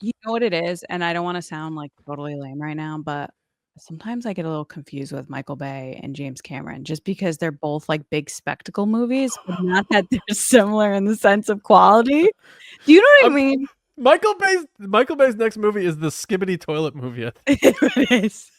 You know what it is, and I don't wanna sound, like, totally lame right now, but sometimes I get a little confused with Michael Bay and James Cameron just because they're both, like, big spectacle movies, but not that they're similar in the sense of quality. Do you know what I Um, mean? Michael Bay's next movie is the Skibbity Toilet movie. It is.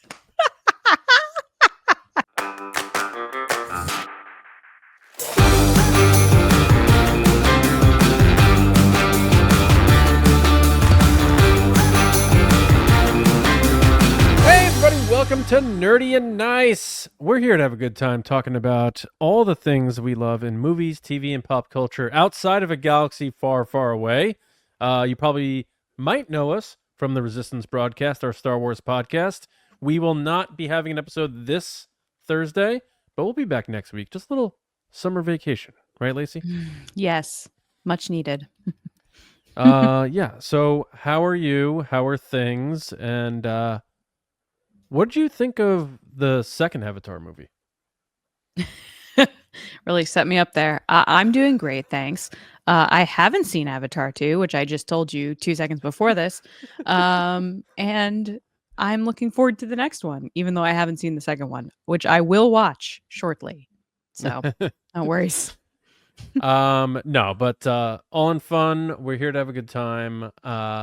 Hey everybody, welcome to Nerdy and Nice. We're here to have a good time talking about all the things we love in movies, TV, and pop culture outside of a galaxy far, far away. You probably might know us from the Resistance broadcast, our Star Wars podcast. We will not be having an episode this Thursday, but we'll be back next week. Just a little summer vacation, right, Lacey? Yes, much needed. Yeah. So how are you? How are things? And what did you think of the second Avatar movie? Really set me up there. I'm doing great, thanks. I haven't seen Avatar 2, which I just told you 2 seconds before this. And I'm looking forward to the next one, even though I haven't seen the second one, which I will watch shortly. So, no worries. No, but all in fun. We're here to have a good time.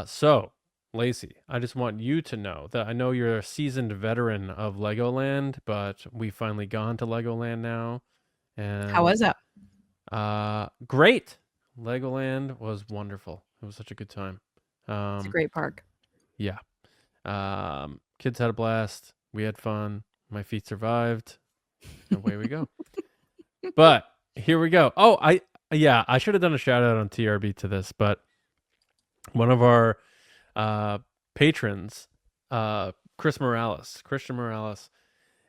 So, Lacey, I just want you to know that I know you're a seasoned veteran of Legoland, but we finally gone to Legoland now. And How was it? great. Legoland was wonderful. It was such a good time. It's a great park. Yeah. Kids had a blast. We had fun. My feet survived. Away we go. But here we go. Oh, I should have done a shout out on TRB to this, but one of our patrons, Christian Morales,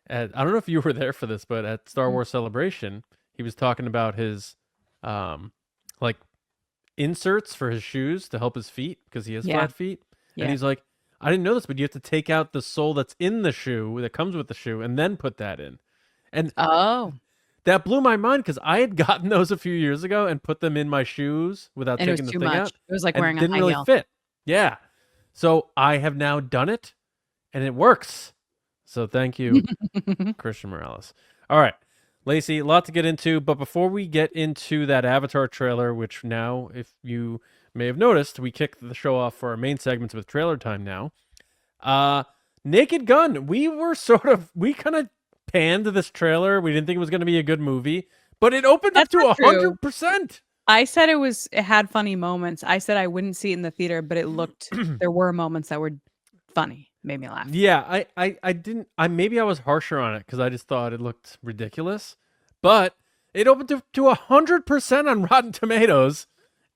I don't know if you were there for this, but at Star Wars Celebration, he was talking about his like inserts for his shoes to help his feet because he has flat feet. Yeah. And he's like, I didn't know this, but you have to take out the sole that's in the shoe that comes with the shoe and then put that in. And that blew my mind because I had gotten those a few years ago and put them in my shoes without And it was taking the too thing much. out. It was like And wearing it a didn't high really heel. fit. Yeah. So I have now done it and it works. So thank you, Christian Morales. All right, Lacey, a lot to get into. But before we get into that Avatar trailer, which now, if you may have noticed, we kicked the show off for our main segments with trailer time now. Naked Gun. We kind of panned this trailer. We didn't think it was going to be a good movie, but it opened up to 100%. I said it had funny moments. I said I wouldn't see it in the theater, but there were moments that were funny, made me laugh. Yeah, I didn't. Maybe I was harsher on it because I just thought it looked ridiculous, but it opened to 100% on Rotten Tomatoes,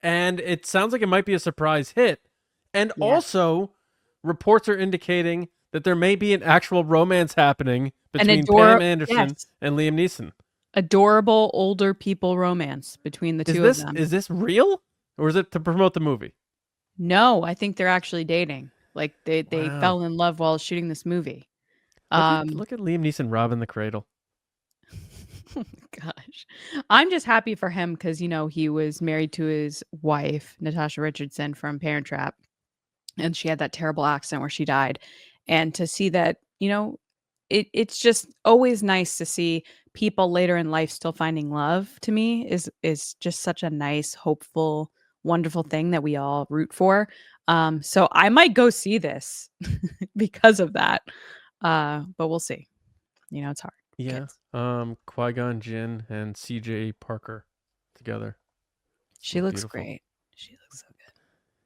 and it sounds like it might be a surprise hit. And also, reports are indicating that there may be an actual romance happening between Pam Anderson and Liam Neeson. Adorable older people romance between the two of them. Is this real, or is it to promote the movie? No, I think they're actually dating. Like they fell in love while shooting this movie. Look at Liam Neeson robbing the cradle. Oh my gosh. I'm just happy for him because, he was married to his wife, Natasha Richardson from Parent Trap. And she had that terrible accident where she died. And to see that, it's just always nice to see people later in life still finding love, to me, is just such a nice, hopeful, wonderful thing that we all root for. So I might go see this because of that. But we'll see. It's hard. Yeah. Kids. Qui-Gon Jinn and CJ Parker together. She looks great. She looks so good.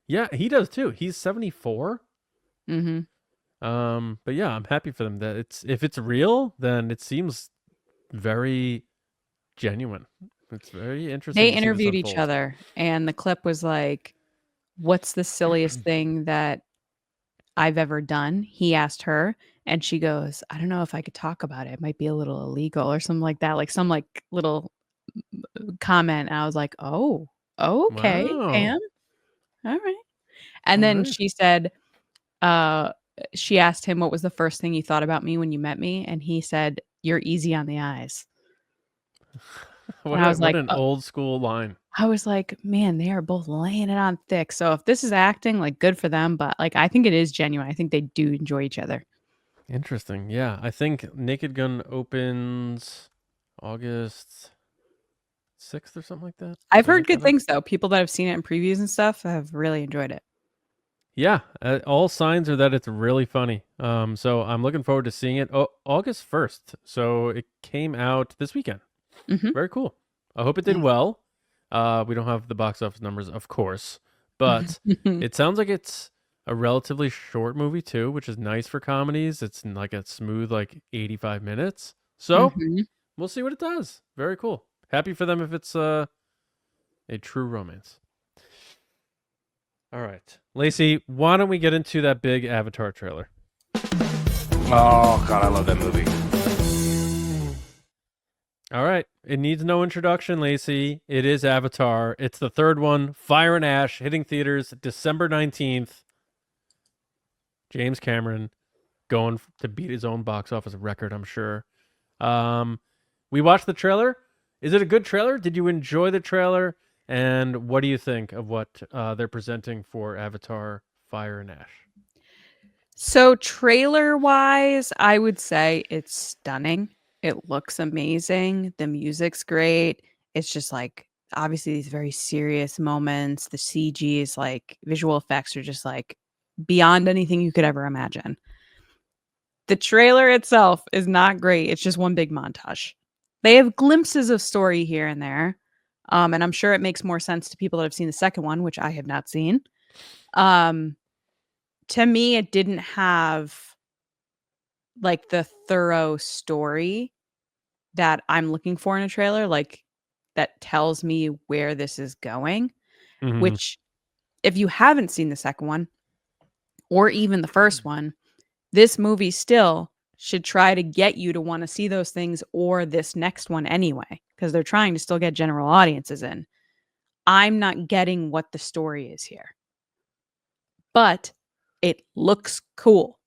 Yeah, he does too. He's 74. Mm-hmm. But yeah, I'm happy for them. That if it's real, then it seems very genuine. It's very interesting. They interviewed each other, and the clip was like, "What's the silliest thing that I've ever done?" He asked her, and she goes, "I don't know if I could talk about it. It might be a little illegal or something like that." Like some little comment. And I was like, "Oh, okay, Pam. All right." And then she said, she asked him what was the first thing you thought about me when you met me, and he said, "You're easy on the eyes." What an old school line. I was like, man, they are both laying it on thick. So if this is acting, like, good for them, but like I think it is genuine. I think they do enjoy each other. Interesting. Yeah, I think Naked Gun opens August 6th or something like that. I've Did I heard make good that up? things though. People that have seen it in previews and stuff have really enjoyed it. Yeah, all signs are that it's really funny. So I'm looking forward to seeing it. Oh, August 1st. So it came out this weekend. Mhm. Very cool. I hope it did Nice. well. We don't have the box office numbers, of course, but it sounds like it's a relatively short movie too, which is nice for comedies. It's like a smooth, like 85 minutes. So Mhm. we'll see what it does. Very cool. Happy for them if it's a true romance. All right, Lacey, why don't we get into that big Avatar trailer? Oh God, I love that movie. All right. It needs no introduction, Lacey. It is Avatar. It's the third one, Fire and Ash, hitting theaters December 19th. James Cameron going to beat his own box office record, I'm sure. We watched the trailer. Is it a good trailer? Did you enjoy the trailer? And what do you think of what they're presenting for Avatar, Fire and Ash? So trailer wise, I would say it's stunning. It looks amazing. The music's great. It's just like obviously these very serious moments. The CG is like visual effects are just like beyond anything you could ever imagine. The trailer itself is not great. It's just one big montage. They have glimpses of story here and there. And I'm sure it makes more sense to people that have seen the second one, which I have not seen. Um, to me, it didn't have like the thorough story that I'm looking for in a trailer, like that tells me where this is going, Mm-hmm. which if you haven't seen the second one or even the first one, this movie still should try to get you to want to see those things or this next one anyway, because they're trying to still get general audiences in. I'm not getting what the story is here, but it looks cool.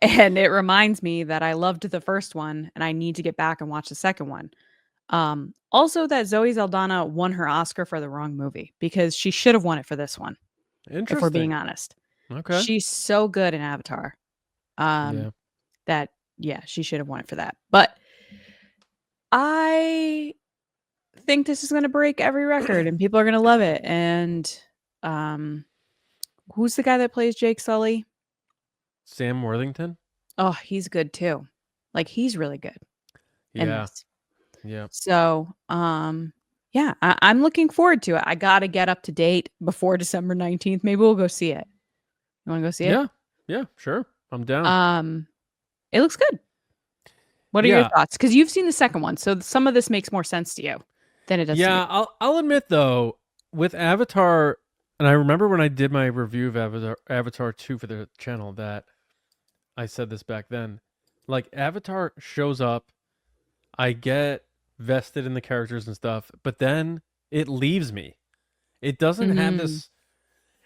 And it reminds me that I loved the first one and I need to get back and watch the second one. Also that Zoe Saldana won her Oscar for the wrong movie because she should have won it for this one, if we're being Interesting. honest. Okay. She's so good in Avatar. Um, Yeah. that yeah, she should have won it for that. But I think this is gonna break every record and people are gonna love it. And um who's the guy that plays Jake Sully? Sam Worthington? Oh, he's good too. Like he's really good in Yeah. this. Yeah. So, yeah, I'm looking forward to it. I gotta get up to date before December 19th. Maybe we'll go see it. You wanna go see it? Yeah. Yeah. Sure. I'm down. It looks good. What are your Yeah. thoughts? Because you've seen the second one, so some of this makes more sense to you than it does to me. Yeah, I'll admit though, with Avatar, and I remember when I did my review of Avatar 2 for the channel that I said this back then. Like Avatar shows up, I get vested in the characters and stuff, but then it leaves me. It doesn't have Mhm. this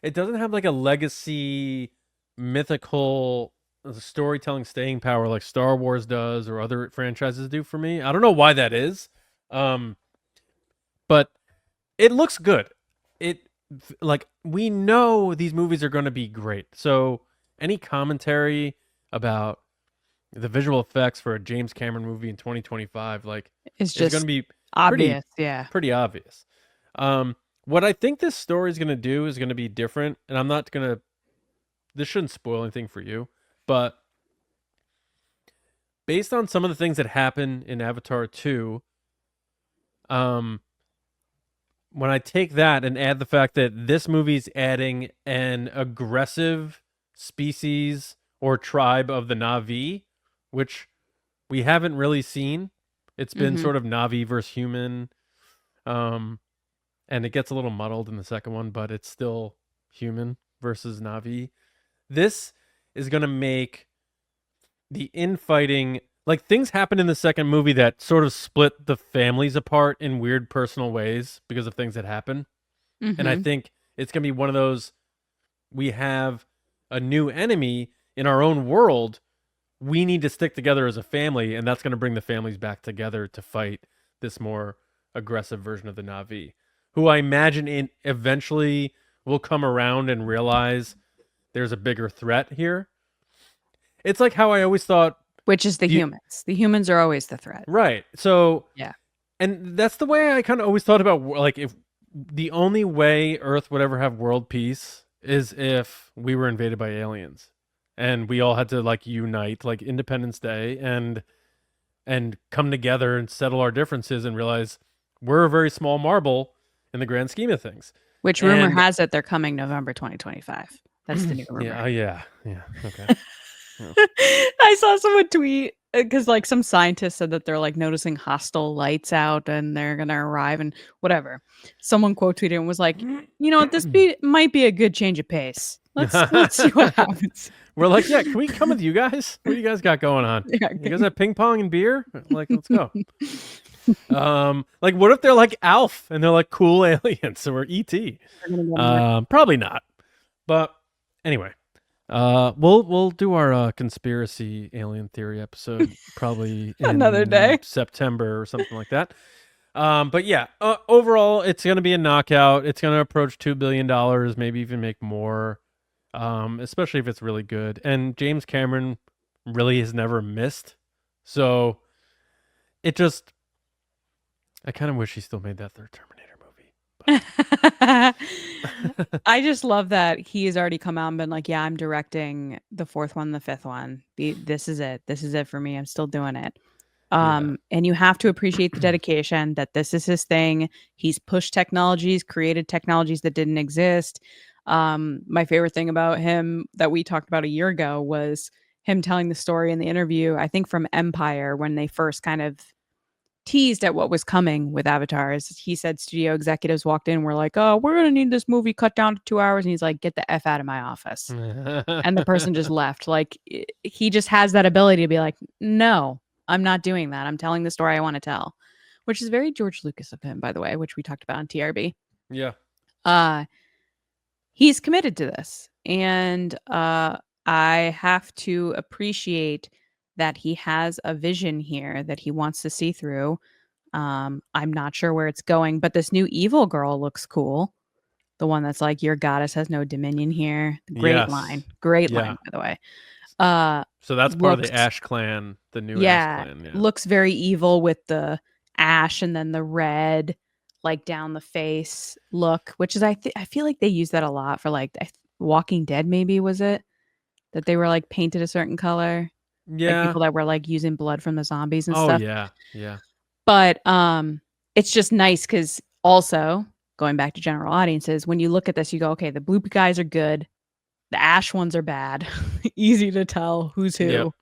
it doesn't have like a legacy mythical storytelling staying power like Star Wars does or other franchises do for me. I don't know why that is. Um but it looks good. It like we know these movies are going to be great. So any commentary about the visual effects for a James Cameron movie in 2025 like It's is going to just be pretty obvious, yeah. pretty obvious. What I think this story is going to do is going to be different, and I'm not going to. This shouldn't spoil anything for you, but based on some of the things that happen in Avatar 2, um, when I take that and add the fact that this movie's adding an aggressive species or tribe of the Na'vi, which we haven't really seen. It's been Mhm. sort of Na'vi versus human. Um, and it gets a little muddled in the second one, but it's still human versus Na'vi. This is going to make the infighting like things happen in the second movie that sort of split the families apart in weird personal ways because of things that happen. And I Mhm. think it's going to be one of those we have a new enemy in our own world. We need to stick together as a family, and that's going to bring the families back together to fight this more aggressive version of the Na'vi. who I imagine eventually will come around and realize there's a bigger threat here. It's like how I always thought. Which is the humans. The humans are always the threat. Right. So, yeah. And that's the way I kind of always thought about, like, if the only way Earth would ever have world peace is if we were invaded by aliens and we all had to, like, unite, like Independence Day, and come together and settle our differences and realize we're a very small marble in the grand scheme of things. Which rumor has it they're coming November 2025. That's the new rumor. Yeah. Okay. I saw someone tweet because like some scientists said that they're like noticing hostile lights out and they're gonna arrive and whatever. Someone quote tweeted and was like, you know what, this might be a good change of pace. Let's see what happens. We're like, yeah, can we come with you guys? What do you guys got going on? Yeah, you guys have ping pong and beer? Like, let's go. Like, what if they're like Alf and they're like cool aliens or ET? Probably not. But anyway. We'll do our conspiracy alien theory episode probably in another day, September or something like that. But yeah, overall, it's gonna be a knockout. It's gonna approach $2 billion, maybe even make more. Especially if it's really good. And James Cameron really has never missed. So it just, I kind of wish he still made that third Terminator movie. I just love that he has already come out and been like, yeah, I'm directing the fourth one, the fifth one. This is it. This is it for me. I'm still doing it. And you have to appreciate the dedication that this is his thing. He's pushed technologies, created technologies that didn't exist. My favorite thing about him that we talked about a year ago was him telling the story in the interview, I think from Empire, when they first kind of teased at what was coming with Avatars. He said studio executives walked in and were like, oh, we're going to need this movie cut down to 2 hours. And he's like, get the F out of my office. And the person just left. Like, he just has that ability to be like, no, I'm not doing that. I'm telling the story I want to tell, which is very George Lucas of him, by the way, which we talked about on TRB. Yeah. He's committed to this. And I have to appreciate that he has a vision here that he wants to see through. I'm not sure where it's going, but this new evil girl looks cool. The one that's like, your goddess has no dominion here. Great line. Great line, by the way. So that's part of the Ash clan, the new Ash clan. Yeah. Looks very evil with the ash and then the red, like down the face look, which is, I feel like they use that a lot for like Walking Dead, maybe, was it? That they were like painted a certain color. Yeah. Like people that were like using blood from the zombies and stuff. Yeah. But it's just nice because also going back to general audiences, when you look at this, you go, okay, the blue guys are good. The ash ones are bad. Easy to tell who's who.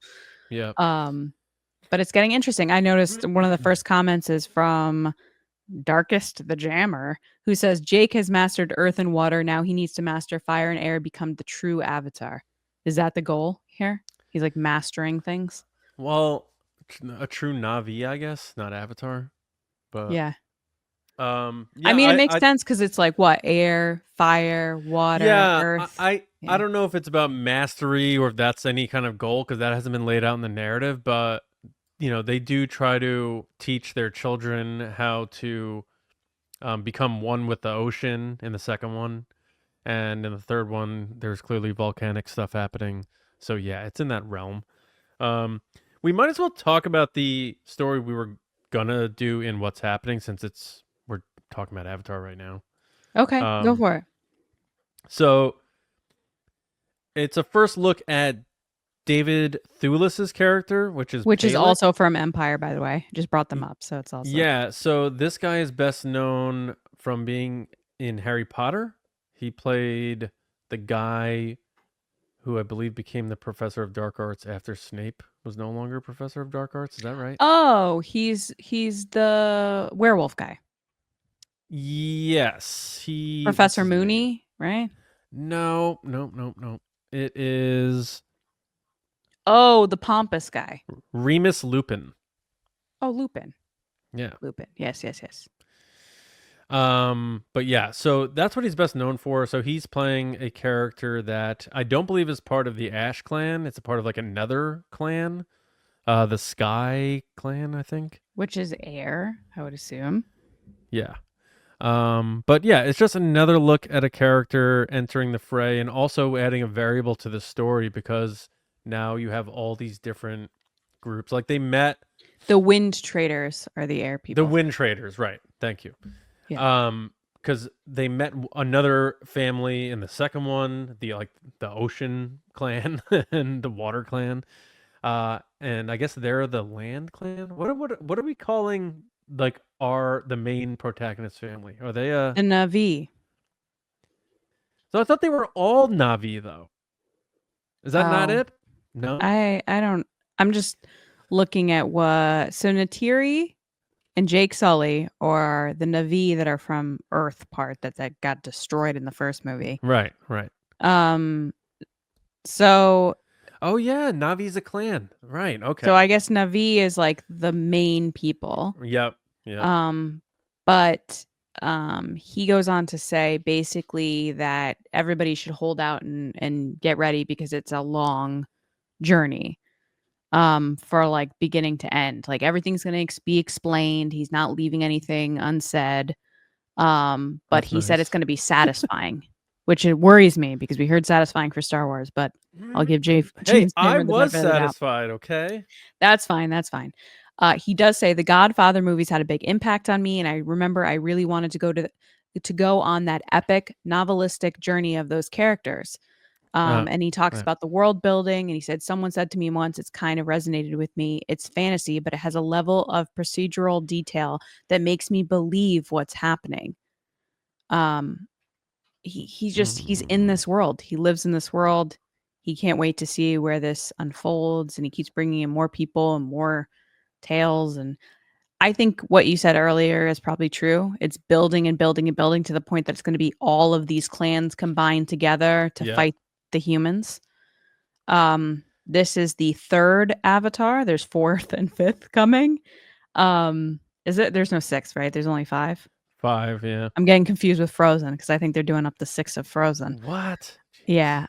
Yeah. But it's getting interesting. I noticed one of the first comments is from Darkest the Jammer, who says Jake has mastered earth and water. Now he needs to master fire and air, become the true avatar. Is that the goal here? He's like mastering things. Well, a true Navi, I guess, not Avatar. But yeah. I mean, it makes sense because it's like what? Air, fire, water, earth. I don't know if it's about mastery or if that's any kind of goal because that hasn't been laid out in the narrative. But you know, they do try to teach their children how to become one with the ocean in the second one, and in the third one, there's clearly volcanic stuff happening. So yeah, it's in that realm. We might as well talk about the story we were gonna do in What's Happening since we're talking about Avatar right now. Okay, go for it. So it's a first look at David Thewlis's character, which is also from Empire, by the way. Just brought them up, so it's also So this guy is best known from being in Harry Potter. He played the guy who I believe became the professor of dark arts after Snape was no longer professor of dark arts. Is that right? Oh, he's the werewolf guy. Yes, Professor Mooney, right? No. It is. Oh, the pompous guy. Remus Lupin. Oh, Lupin. Yeah. Lupin. Yes. But yeah, so that's what he's best known for. So he's playing a character that I don't believe is part of the Ash clan. It's a part of like another clan, the Sky clan, I think. Which is air, I would assume. Yeah. But yeah, it's just another look at a character entering the fray and also adding a variable to the story because now you have all these different groups. Like they met The Wind Traders are the air the people. Wind Traders, right? Thank you. Yeah. Because they met another family in the second one, the Ocean Clan and the Water Clan. And I guess they're the Land Clan. What are we calling like the main protagonist family? Are they The Na'vi. So I thought they were all Na'vi though. Is that not Oh. it? No. I don't. I'm just looking at what. So Natiri and Jake Sully are the Na'vi that are from Earth part that got destroyed in the first movie. Right, right. So Oh yeah, Navi's a clan. Right. Okay. so I guess Na'vi is like the main people. Yep. Yeah. But he goes on to say basically that everybody should hold out and get ready because it's a long journey. For like beginning to end. Like everything's gonna be explained. He's not leaving anything unsaid. But That's he said nice. it's gonna be satisfying, which it worries me because we heard satisfying for Star Wars, but I'll give Hey, James I Cameron the was benefit of the doubt. satisfied. Okay. That's fine. That's fine. He does say the Godfather movies had a big impact on me, and I remember I really wanted to go on that epic novelistic journey of those characters. And he talks right. about the world building, and he said someone said to me once, it's kind of resonated with me. It's fantasy, but it has a level of procedural detail that makes me believe what's happening. He's in this world. He lives in this world. He can't wait to see where this unfolds, and he keeps bringing in more people and more tales. And I think what you said earlier is probably true. It's building and building and building to the point that it's going to be all of these clans combined together to fight the humans. This is the third Avatar. There's fourth and fifth coming. Is it? There's no sixth, right? There's only 5. 5, yeah. I'm getting confused with Frozen because I think they're doing up the 6 of Frozen. What? Yeah.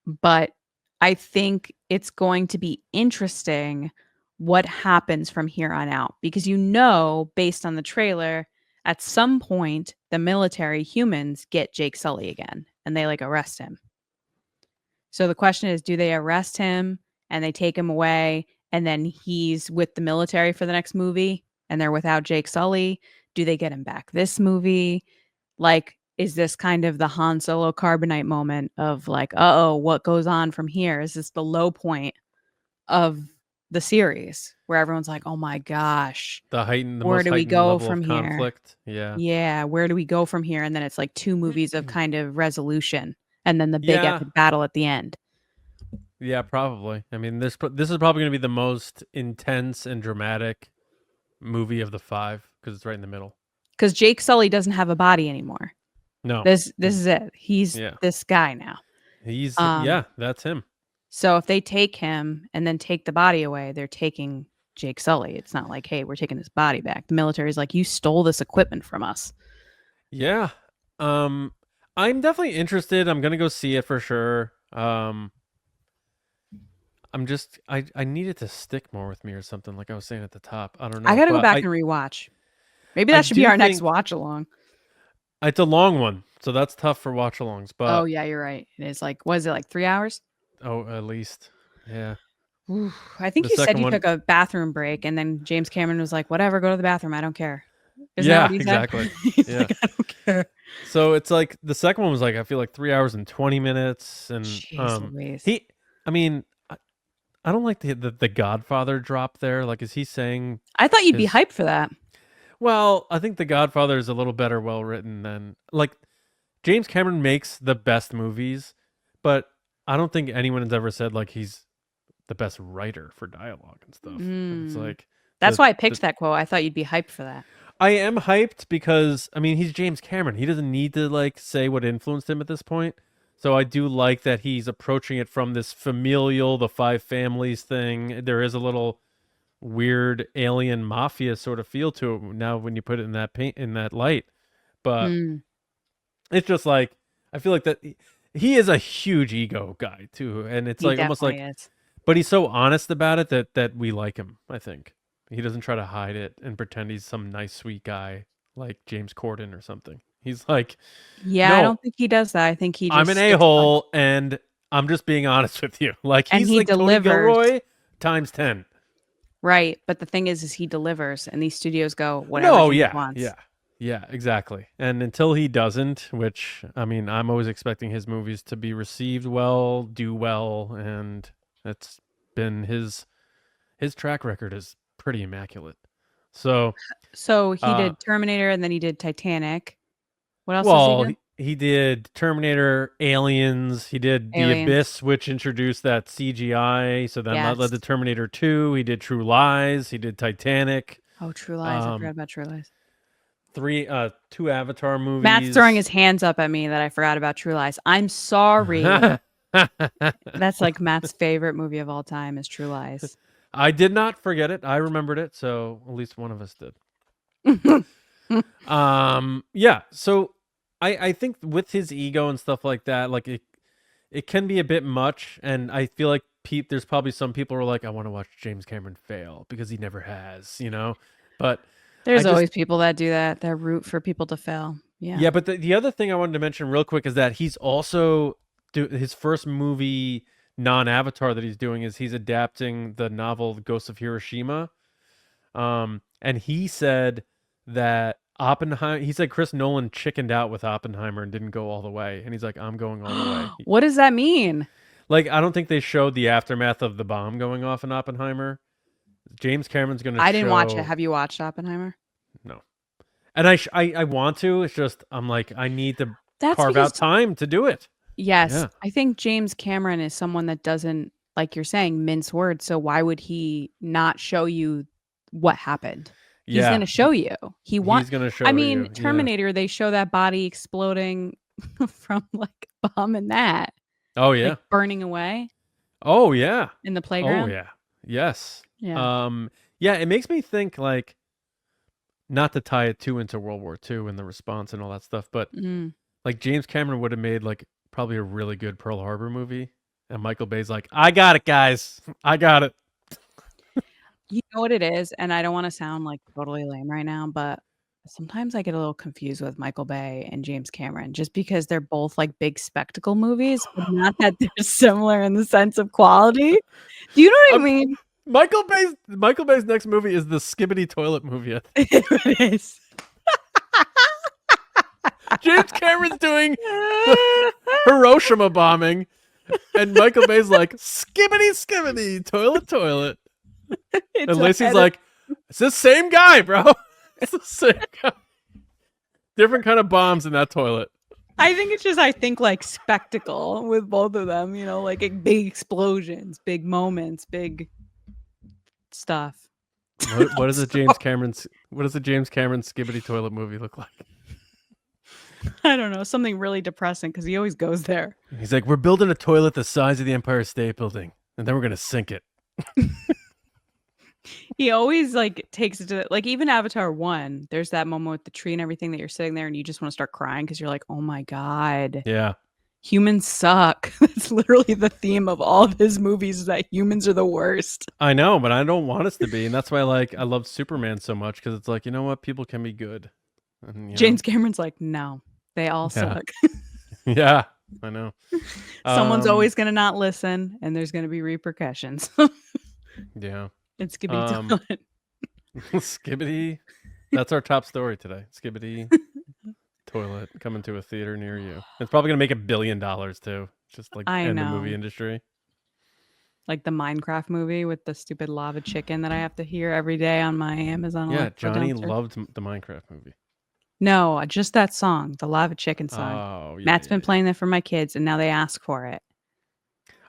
But I think it's going to be interesting what happens from here on out because based on the trailer, at some point the military humans get Jake Sully again and they like arrest him. So the question is, do they arrest him and they take him away and then he's with the military for the next movie and they're without Jake Sully? Do they get him back this movie? Like, is this kind of the Han Solo Carbonite moment of like, what goes on from here? Is this the low point of the series where everyone's like, oh my gosh, where do we go from here? Conflict. Yeah. Yeah. Where do we go from here? And then it's like 2 movies of kind of resolution and then the big epic battle at the end. Yeah, probably. I mean, this is probably going to be the most intense and dramatic movie of the 5 because it's right in the middle. Because Jake Sully doesn't have a body anymore. No. This is it. He's this guy now. He's that's him. So if they take him and then take the body away, they're taking Jake Sully. It's not like, hey, we're taking his body back. The military's like, you stole this equipment from us. Yeah. I'm definitely interested. I'm gonna go see it for sure. I need it to stick more with me or something, like I was saying at the top. I don't know. I gotta go back and rewatch. Maybe that should be our next watch along. It's a long one, so that's tough for watch alongs. But oh yeah, you're right. It is like, was it like 3 hours? Oh, at least. Yeah. Ooh, I think you said you took a bathroom break, and then James Cameron was like, "Whatever, go to the bathroom. I don't care." Isn't that what he exactly. He's like, I don't care. So it's like the second one was like I feel like 3 hours and 20 minutes, and Jeez, I don't like the Godfather drop there. Like, is he saying? I thought you'd be hyped for that. Well, I think the Godfather is a little better, well written than like James Cameron makes the best movies, but I don't think anyone has ever said like he's the best writer for dialogue and stuff. It's like that's why I picked that quote. I thought you'd be hyped for that. I am hyped because I mean he's James Cameron. He doesn't need to like say what influenced him at this point. So I do like that he's approaching it from this familial, the 5 families thing. There is a little weird alien mafia sort of feel to it now when you put it in that light. But it's just like I feel like that he is a huge ego guy too, and it's like almost like, but he's so honest about it that we like him. I think He doesn't try to hide it and pretend he's some nice, sweet guy like James Corden or something. He's like, Yeah, I no, don't think he does that. I think he just I'm an sticks by- a-hole, and I'm just being honest with you. Like, And he's he like Tony delivers. Gilroy times 10. Right, but the thing is he delivers, and these studios go whatever No, James yeah, wants. yeah, exactly. And until he doesn't, which, I mean, I'm always expecting his movies to be received well, do well, and it's been his track record is pretty immaculate. So he did Terminator, and then he did Titanic. What else well, does he do? he did Terminator, Aliens, he did The Aliens. Abyss, which introduced that CGI, so then that led to Yes. Terminator 2, he did True Lies, he did Titanic. Oh, True Lies. I forgot about True Lies. 2 Avatar movies. Matt's throwing his hands up at me that I forgot about True Lies. I'm sorry. That's like Matt's favorite movie of all time is True Lies. I did not forget it. I remembered it, so at least one of us did. Yeah, so I think with his ego and stuff like that, like it can be a bit much, and I feel like there's probably some people who are like, I want to watch James Cameron fail because he never has, you know? But there's always people that do that. That root for people to fail. Yeah. Yeah, but the other thing I wanted to mention real quick is that he's also his first movie non-Avatar that he's doing is he's adapting the novel Ghosts of Hiroshima. And he said that he said Chris Nolan chickened out with Oppenheimer and didn't go all the way. And he's like, I'm going all the way. What does that mean? Like, I don't think they showed the aftermath of the bomb going off in Oppenheimer. James Cameron's going to I didn't watch it. Have you watched Oppenheimer? No. And I want to. It's just, I'm like, I need to carve out time to do it. Yes. Yeah. I think James Cameron is someone that doesn't, like you're saying, mince words. So why would he not show you what happened? He's going to show you. He's going to show you. I mean, Terminator, they show that body exploding from like a bomb and that. Oh, yeah. Like burning away. Oh, yeah. In the playground. Oh, yeah. Yes. Yeah. Yeah, it makes me think, like, not to tie it too into World War II and the response and all that stuff, but like James Cameron would have made like probably a really good Pearl Harbor movie, and Michael Bay's like, I got it, guys. I got it. You know what it is, and I don't want to sound like totally lame right now, but sometimes I get a little confused with Michael Bay and James Cameron just because they're both like big spectacle movies, but not that they're similar in the sense of quality. Do you know what I mean? Michael Bay's next movie is the Skibbity Toilet movie. It is. James Cameron's doing Hiroshima bombing, and Michael Bay's like, skibbity toilet. And Lacey's like, it's the same guy, bro. It's the same guy. Different kind of bombs in that toilet. I think it's just, I think like spectacle with both of them, you know, like big explosions, big moments, big stuff. What does a James Cameron Skibbity Toilet movie look like? I don't know, something really depressing because he always goes there. He's like, we're building a toilet the size of the Empire State Building, and then we're gonna sink it. He always like takes it to like even Avatar 1. There's that moment with the tree and everything that you're sitting there and you just want to start crying because you're like, oh my god, yeah, humans suck. That's literally the theme of all of his movies, is that humans are the worst. I know, but I don't want us to be, and that's why I love Superman so much, because it's like, you know what, people can be good. And, James Cameron's like, no, they all suck. Yeah, I know. Someone's always gonna not listen, and there's gonna be repercussions. Yeah. It's Skibbity Toilet. Skibbity. That's our top story today. Skibbity Toilet coming to a theater near you. It's probably gonna make $1 billion too. Just like in the movie industry. Like the Minecraft movie with the stupid lava chicken that I have to hear every day on my Amazon. Yeah, Johnny loved the Minecraft movie. No, just that song, the lava chicken song. Oh, yeah, Matt's been playing that for my kids, and now they ask for it.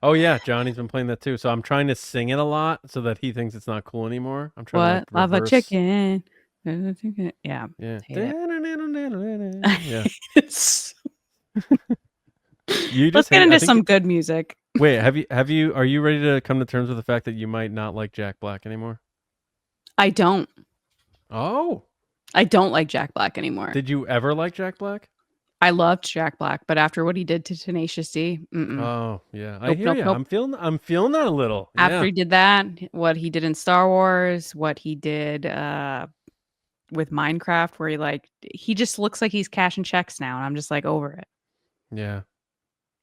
Oh yeah, Johnny's been playing that too. So I'm trying to sing it a lot so that he thinks it's not cool anymore. I'm trying to lava chicken. Yeah. Yeah. Yeah. Let's get into some good music. Wait, are you ready to come to terms with the fact that you might not like Jack Black anymore? I don't. Oh. I don't like Jack Black anymore. Did you ever like Jack Black? I loved Jack Black, but after what he did to Tenacious D, Oh yeah, I nope, hear nope, you. nope. I'm feeling that a little. After Yeah. he did that, what he did in Star Wars, what he did with Minecraft, where he just looks like he's cashing checks now, and I'm just like over it, Yeah. over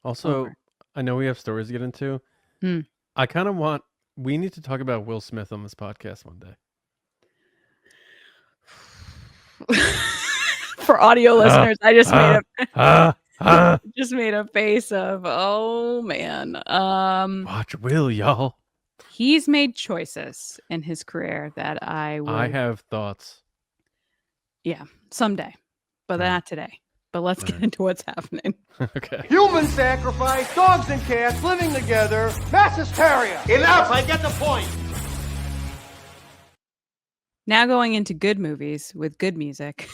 Also, it. I know we have stories to get into. Hmm. I kind of want. We need to talk about Will Smith on this podcast one day. For audio listeners, I just made Ah, just made a face of, oh man. watch Will, y'all. He's made choices in his career that I I would, have thoughts. yeah, someday, but All right. not today. But let's All get right. into what's happening. Okay. Human sacrifice, dogs and cats living together, mass hysteria. Enough, I get the point. Now going into good movies with good music.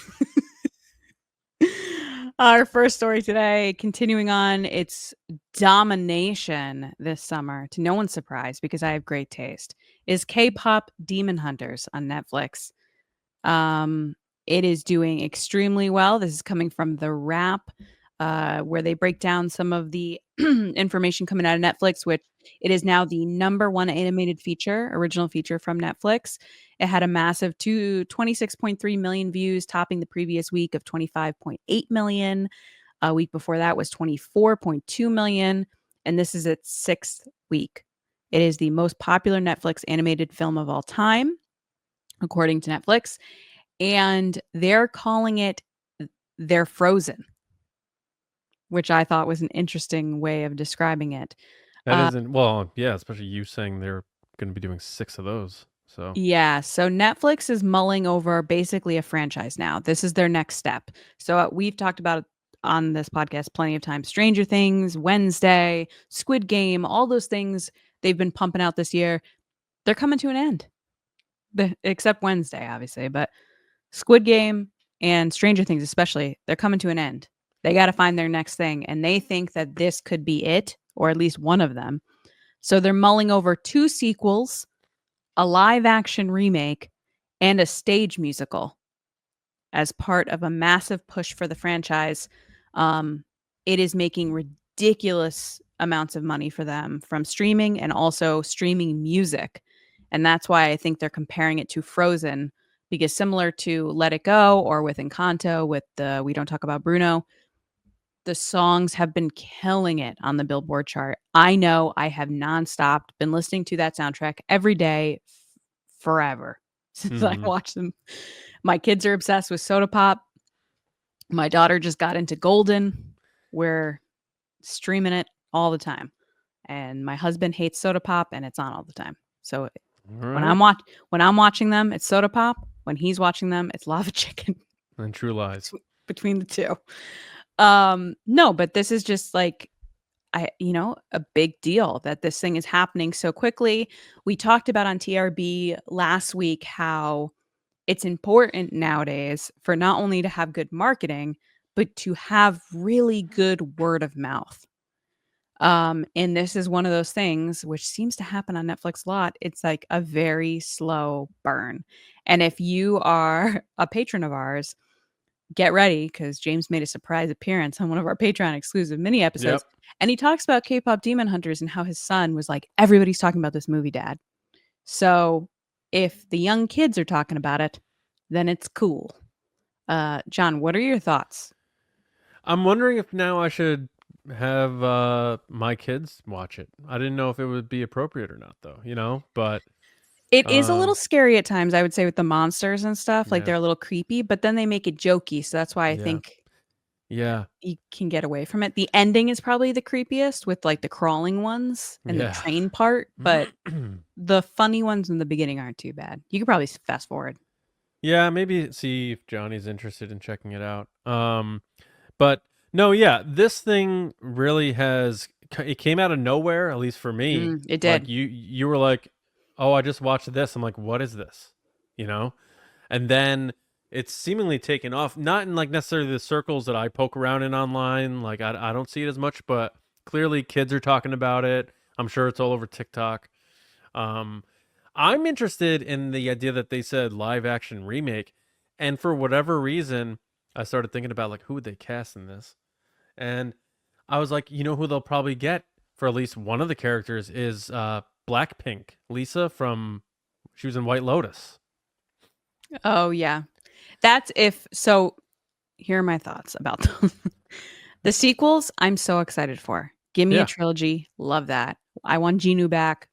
Our first story today, continuing on its domination this summer, to no one's surprise because I have great taste, is K-pop Demon Hunters on Netflix. It is doing extremely well. This is coming from The Wrap, where they break down some of the information coming out of Netflix, which it is now the #1 animated feature, original feature from Netflix. It had a massive 26.3 million views, topping the previous week of 25.8 million. A week before that was 24.2 million. And this is its 6th week. It is the most popular Netflix animated film of all time, according to Netflix. And they're calling it their Frozen, which I thought was an interesting way of describing it. That isn't well, yeah, especially you saying they're going to be doing 6 of those. So Yeah, so Netflix is mulling over basically a franchise now. This is their next step. So we've talked about it on this podcast plenty of times. Stranger Things, Wednesday, Squid Game, all those things they've been pumping out this year, they're coming to an end. Except Wednesday, obviously, but Squid Game and Stranger Things especially, they're coming to an end. They got to find their next thing, and they think that this could be it, or at least one of them. So they're mulling over 2 sequels, a live action remake, and a stage musical as part of a massive push for the franchise. It is making ridiculous amounts of money for them from streaming and also streaming music. And that's why I think they're comparing it to Frozen, because similar to Let It Go or with Encanto, with the We Don't Talk About Bruno, the songs have been killing it on the Billboard chart. I know I have nonstop been listening to that soundtrack every day forever since I watched them. My kids are obsessed with Soda Pop. My daughter just got into Golden. We're streaming it all the time. And my husband hates Soda Pop and it's on all the time. So when I'm watching them, it's Soda Pop. When he's watching them, it's Lava Chicken. and True Lies. Between the two. No, but this is just like a big deal that this thing is happening so quickly. We talked about on TRB last week how it's important nowadays for not only to have good marketing, but to have really good word of mouth. And this is one of those things which seems to happen on Netflix a lot. It's like a very slow burn. And if you are a patron of ours, get ready, because James made a surprise appearance on one of our Patreon exclusive mini episodes. Yep. And he talks about K-pop Demon Hunters and how his son was like, everybody's talking about this movie, Dad. So if the young kids are talking about it, then it's cool. John, what are your thoughts? I'm wondering if now I should have my kids watch it. I didn't know if it would be appropriate or not, though, but It is a little scary at times, I would say, with the monsters and stuff. Like Yeah. they're a little creepy, but then they make it jokey. So that's why I Yeah. think yeah. you can get away from it. The ending is probably the creepiest with like the crawling ones and Yeah. the train part, but the funny ones in the beginning aren't too bad. You could probably fast forward. Yeah, maybe see if Johnny's interested in checking it out. But no, yeah, this thing really it came out of nowhere, at least for me. It did. Like you were like, "Oh, I just watched this." I'm like, "What is this?" And then it's seemingly taken off, not in like necessarily the circles that I poke around in online. Like I don't see it as much, but clearly kids are talking about it. I'm sure it's all over TikTok. I'm interested in the idea that they said live action remake, and for whatever reason, I started thinking about like who would they cast in this, and I was like, you know who they'll probably get for at least one of the characters is Blackpink, Lisa from she was in White Lotus. Oh yeah. That's if so here are my thoughts about them. The sequels I'm so excited for. Give me a Yeah. trilogy. Love that. I want Genu back.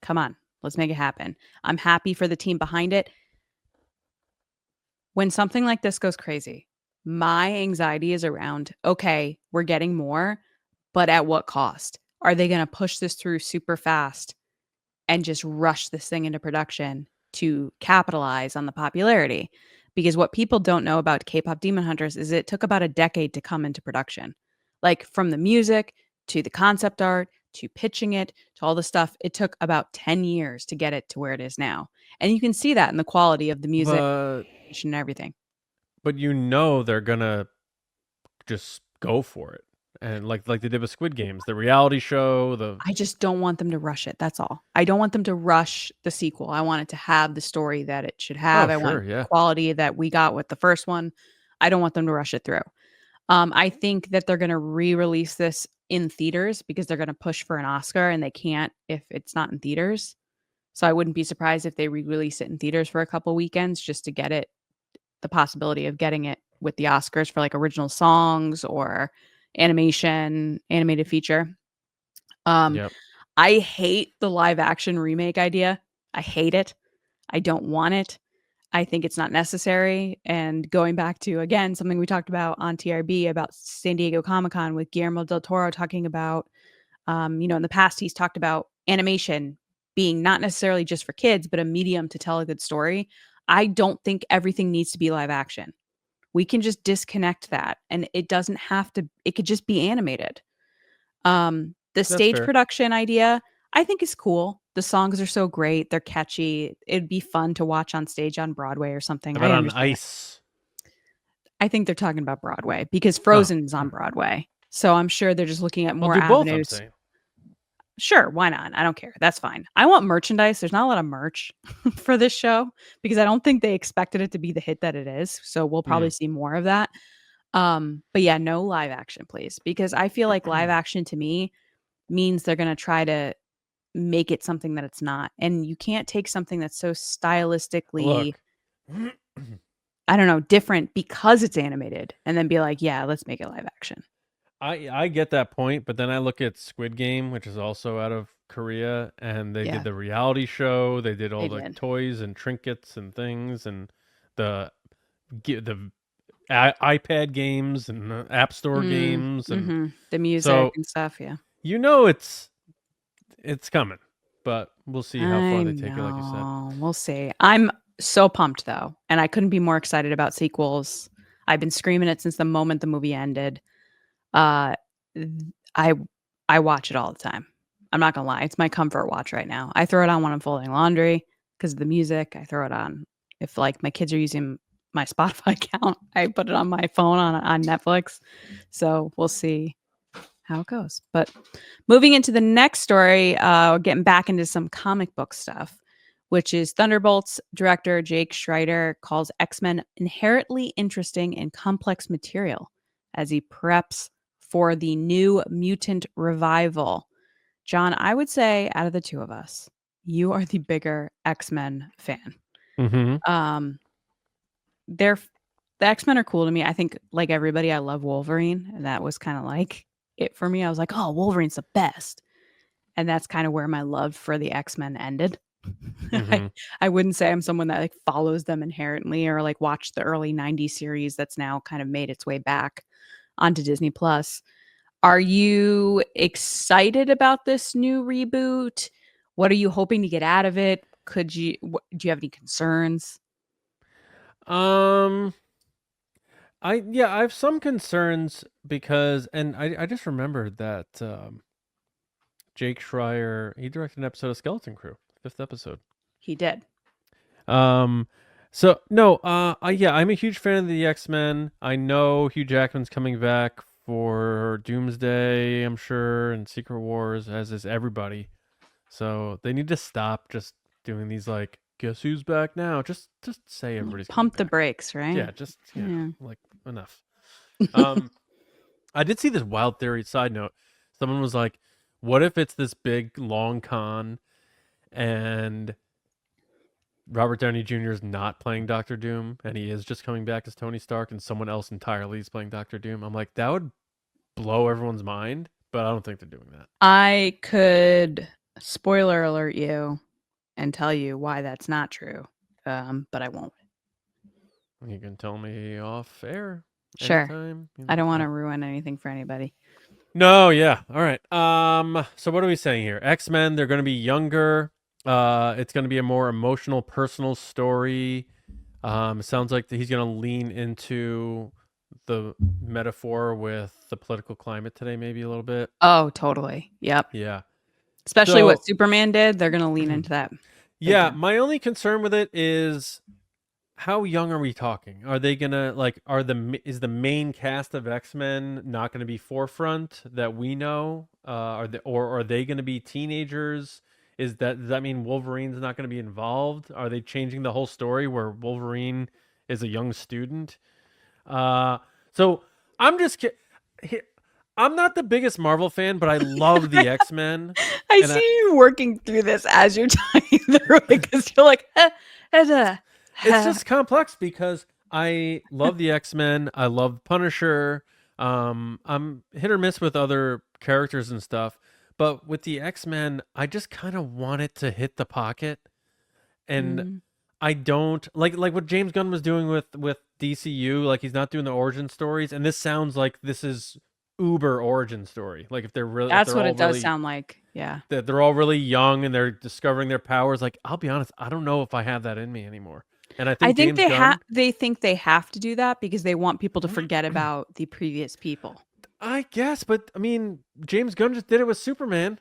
Come on. Let's make it happen. I'm happy for the team behind it. When something like this goes crazy, my anxiety is around, okay, we're getting more, but at what cost? Are they going to push this through super fast and just rush this thing into production to capitalize on the popularity? Because what people don't know about K-pop Demon Hunters is it took about a decade to come into production. Like from the music to the concept art to pitching it to all the stuff, it took about 10 years to get it to where it is now. And you can see that in the quality of the music and everything. But they're gonna just go for it, and like they did with Squid Games, the reality show. I just don't want them to rush it. That's all. I don't want them to rush the sequel. I want it to have the story that it should have. Oh, I sure, want yeah. the quality that we got with the first one. I don't want them to rush it through. I think that they're going to re-release this in theaters because they're going to push for an Oscar and they can't if it's not in theaters. So I wouldn't be surprised if they re-release it in theaters for a couple weekends just to get it, the possibility of getting it with the Oscars for like original songs or animated feature. Yep. I hate the live action remake idea. I hate it. I don't want it. I think it's not necessary. And going back to, again, something we talked about on TRB about San Diego Comic-Con with Guillermo del Toro talking about, in the past, he's talked about animation being not necessarily just for kids, but a medium to tell a good story. I don't think everything needs to be live action. We can just disconnect that. And it doesn't have to, it could just be animated. The stage fair. production idea, I think is cool. The songs are so great. They're catchy. It'd be fun to watch on stage on Broadway or something. How about I on understand that. ice? I think they're talking about Broadway because Frozen's on Broadway. So I'm sure they're just looking at more I'll do both, I'm avenues. saying. Sure, why not? I don't care. That's fine. I want merchandise. There's not a lot of merch for this show because I don't think they expected it to be the hit that it is. So we'll probably see more of that. But yeah, no live action, please, because I feel like live action to me means they're going to try to make it something that it's not. And you can't take something that's so stylistically, Look. I don't know, different because it's animated and then be like, yeah, let's make it live action. I get that point, but then I look at Squid Game, which is also out of Korea, and they did the reality show. They did all the toys and trinkets and things, and the iPad games and App Store games and the music and stuff. Yeah, it's coming, but we'll see how far they take it. Like you said, we'll see. I'm so pumped though, and I couldn't be more excited about sequels. I've been screaming it since the moment the movie ended. I watch it all the time. I'm not gonna lie, it's my comfort watch right now. I throw it on when I'm folding laundry because of the music. I throw it on if like my kids are using my Spotify account. I put it on my phone on Netflix. So we'll see how it goes. But moving into the next story, getting back into some comic book stuff, which is Thunderbolts director Jake Schreider calls X-Men inherently interesting and complex material as he preps for the New Mutant revival. John, I would say out of the two of us, you are the bigger X-Men fan. mm-hmm. The X-Men are cool to me. I think like everybody, I love Wolverine. And that was kind of like it for me. I was like, oh, Wolverine's the best. And that's kind of where my love for the X-Men ended. I wouldn't say I'm someone that like follows them inherently or like watched the early 90s series that's now kind of made its way back onto Disney Plus. Are you excited about this new reboot? What are you hoping to get out of it? Do you have any concerns? I have some concerns because, and I just remembered that Jake Schreier, he directed an episode of Skeleton Crew, 5th episode. He did. So no, I'm a huge fan of the X-Men. I know Hugh Jackman's coming back for Doomsday, I'm sure, and Secret Wars, as is everybody. So they need to stop just doing these like guess who's back now? Just say everybody's coming Pump the back. brakes, right? Yeah, just Yeah. like enough. I did see this wild theory. Side note: someone was like, "What if it's this big long con, and Robert Downey Jr. is not playing Doctor Doom, and he is just coming back as Tony Stark, and someone else entirely is playing Doctor Doom?" I'm like, that would blow everyone's mind, but I don't think they're doing that. I could spoiler alert you and tell you why that's not true, but I won't. You can tell me off air. Sure. Anytime. I don't want to ruin anything for anybody. No, yeah. All right. So what are we saying here? X-Men, they're going to be younger. It's going to be a more emotional, personal story. It sounds like he's going to lean into the metaphor with the political climate today, maybe a little bit. Oh, totally. Yep. Yeah. Especially what Superman did. They're going to lean into that. Yeah. My only concern with it is, how young are we talking? Are they gonna is the main cast of X-Men not gonna be forefront that we know? Are they gonna be teenagers? Does that mean Wolverine's not gonna be involved? Are they changing the whole story where Wolverine is a young student? So I'm just I'm not the biggest Marvel fan, but I love the X-Men. I see you working through this as you're talking through it, because you're like, It's just complex because I love the X-Men. I love Punisher. I'm hit or miss with other characters and stuff, but with the X-Men, I just kind of want it to hit the pocket, and I don't like what James Gunn was doing with DCU. Like, he's not doing the origin stories, and this sounds like this is uber origin story. Like, if they're really, that's what it does sound like. Yeah, they're all really young and they're discovering their powers. Like, I'll be honest, I don't know if I have that in me anymore. And I think they think they have to do that because they want people to forget about the previous people. I guess, but I mean, James Gunn just did it with Superman.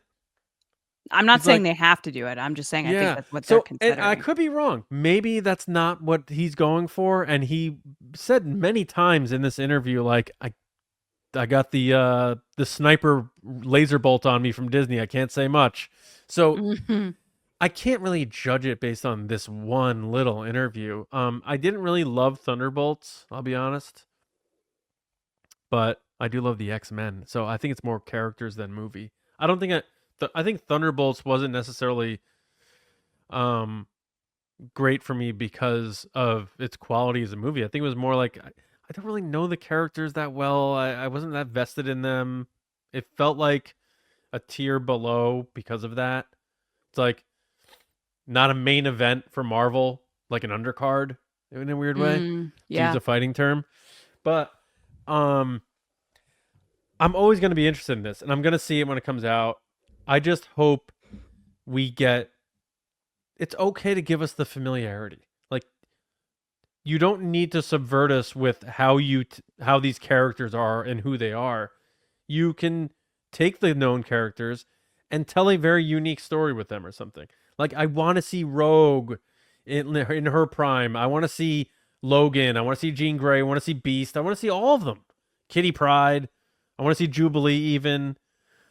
I'm not saying they have to do it. I'm just saying I think that's what they're considering. And I could be wrong. Maybe that's not what he's going for. And he said many times in this interview, like, I got the sniper laser bolt on me from Disney. I can't say much. So I can't really judge it based on this one little interview. I didn't really love Thunderbolts, I'll be honest. But I do love the X-Men. So I think it's more characters than movie. I don't think I think Thunderbolts wasn't necessarily great for me because of its quality as a movie. I think it was more like, I don't really know the characters that well. I wasn't that vested in them. It felt like a tier below because of that. It's like not a main event for Marvel, like an undercard in a weird way. To use a fighting term. But I'm always going to be interested in this, and I'm going to see it when it comes out. I just hope we get... It's okay to give us the familiarity. Like, you don't need to subvert us with how these characters are and who they are. You can take the known characters and tell a very unique story with them or something. Like, I want to see Rogue in her prime. I want to see Logan. I want to see Jean Grey. I want to see Beast. I want to see all of them. Kitty Pryde. I want to see Jubilee even.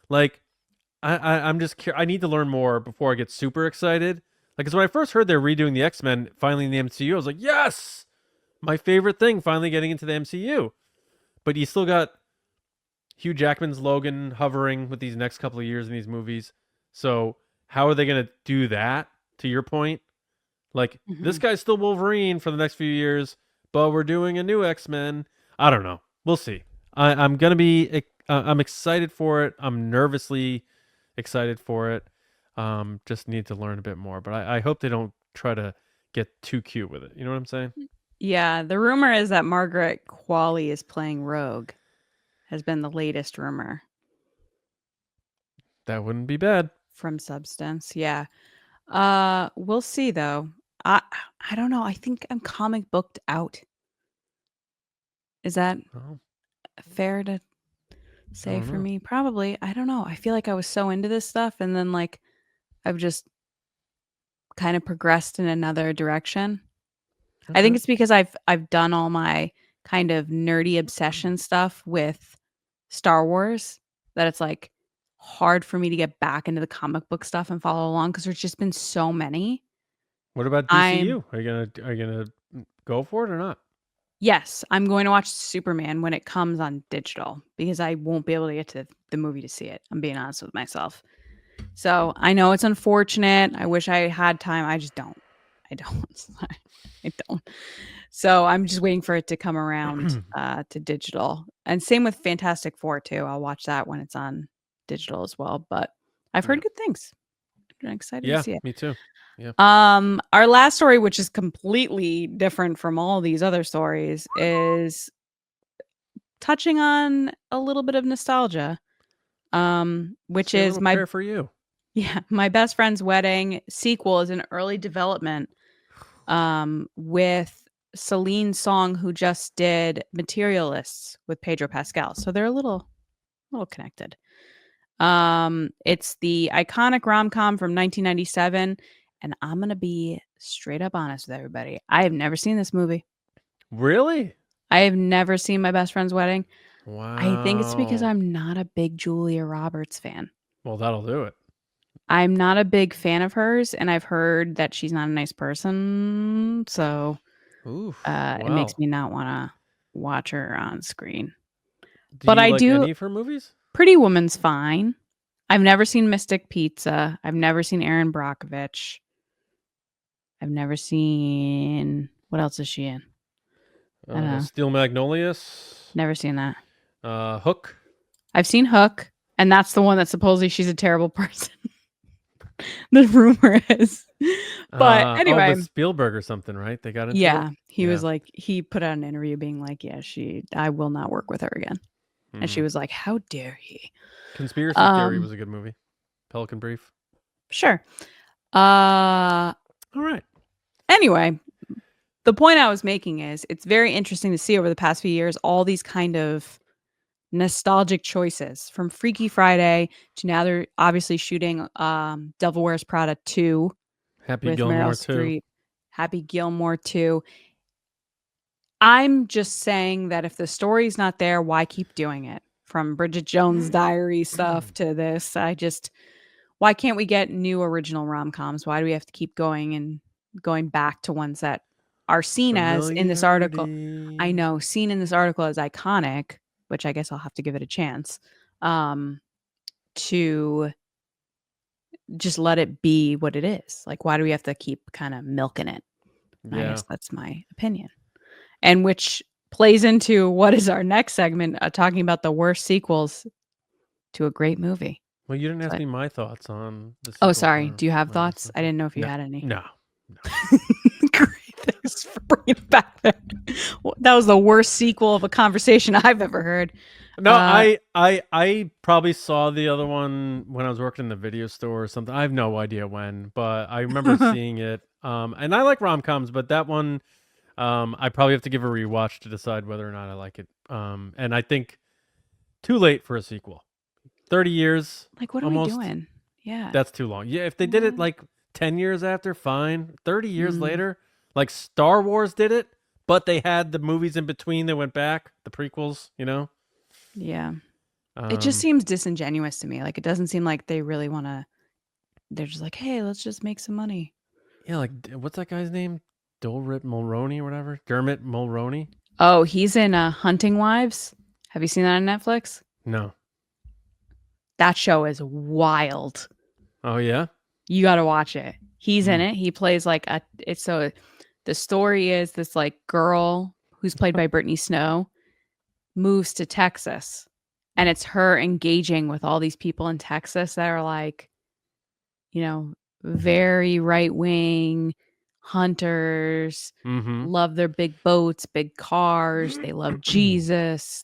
Like, I'm just I need to learn more before I get super excited. Like, because when I first heard they're redoing the X-Men finally in the MCU, I was like, yes! My favorite thing, finally getting into the MCU. But you still got Hugh Jackman's Logan hovering with these next couple of years in these movies. So how are they going to do that, to your point? Like, this guy's still Wolverine for the next few years, but we're doing a new X-Men. I don't know. We'll see. I'm going to be... I'm excited for it. I'm nervously excited for it. Just need to learn a bit more. But I hope they don't try to get too cute with it. You know what I'm saying? Yeah. The rumor is that Margaret Qualley is playing Rogue. Has been the latest rumor. That wouldn't be bad. From Substance. Yeah. We'll see, though. I don't know. I think I'm comic booked out. Is that fair to say for me? Probably. I don't know. I feel like I was so into this stuff, and then like I've just kind of progressed in another direction. I think it's because I've done all my kind of nerdy obsession stuff with Star Wars, that it's like hard for me to get back into the comic book stuff and follow along, because there's just been so many What about DCU? Are you gonna go for it or not? Yes, I'm going to watch Superman when it comes on digital because I won't be able to get to the movie to see it. I'm being honest with myself. So I know it's unfortunate. I wish I had time. I just don't. I don't. I don't. So I'm just waiting for it to come around to digital. And same with Fantastic Four too. I'll watch that when it's on digital as well. But I've heard good things. I'm excited to see it. Me too. Yeah. Our last story, which is completely different from all these other stories, is touching on a little bit of nostalgia. Which is Prayer for You. Yeah, My Best Friend's Wedding sequel is in early development. With Celine Song, who just did Materialists with Pedro Pascal, so they're a little connected. It's the iconic rom-com from 1997. And I'm going to be straight up honest with everybody. I have never seen this movie. Really? I have never seen My Best Friend's Wedding. Wow. I think it's because I'm not a big Julia Roberts fan. Well, that'll do it. I'm not a big fan of hers, and I've heard that she's not a nice person. So it makes me not want to watch her on screen. But I do any of her movies? Pretty Woman's fine. I've never seen Mystic Pizza. I've never seen Erin Brockovich. I've never seen... What else is she in? Steel Magnolias. Never seen that. Hook. I've seen Hook, and that's the one that supposedly she's a terrible person. The rumor is. But anyway. With Spielberg or something, right? They got into it? He was like, he put out an interview being like, I will not work with her again. And she was like, how dare he? Conspiracy Theory was a good movie. Pelican Brief. Sure. All right. Anyway, the point I was making is it's very interesting to see over the past few years all these kind of nostalgic choices, from Freaky Friday to now they're obviously shooting Devil Wears Prada 2 Happy Gilmore 2. Happy Gilmore 2. I'm just saying that if the story's not there, why keep doing it? From Bridget Jones' Diary stuff to this, why can't we get new original rom-coms? Why do we have to keep going back to ones that are seen as in this article? I know, seen in this article as iconic, which I guess I'll have to give it a chance, to just let it be what it is. Like, why do we have to keep kind of milking it? Yeah. I guess that's my opinion. And which plays into what is our next segment, talking about the worst sequels to a great movie. Well, you didn't ask me my thoughts on the Oh, sorry. Do you have thoughts? I didn't know if you had any. No. Great. Thanks for bringing it back there. That was the worst sequel of a conversation I've ever heard. No, I probably saw the other one when I was working in the video store or something. I have no idea when, but I remember seeing it. And I like rom-coms, but that one, I probably have to give a rewatch to decide whether or not I like it. And I think too late for a sequel. 30 years. Like, what are we doing? Yeah. That's too long. Yeah, if they did it like 10 years after, fine. 30 years later, like Star Wars did it, but they had the movies in between that went back, the prequels, you know? Yeah. It just seems disingenuous to me. Like, it doesn't seem like they really want to. They're just like, hey, let's just make some money. Yeah, like, what's that guy's name? Dermot Mulroney or whatever? Dermot Mulroney? Oh, he's in Hunting Wives. Have you seen that on Netflix? No. That show is wild. Oh, yeah? You got to watch it. He's in it. He plays like the story is this like girl who's played by Brittany Snow moves to Texas, and it's her engaging with all these people in Texas that are like, you know, very right-wing hunters, love their big boats, big cars. They love Jesus.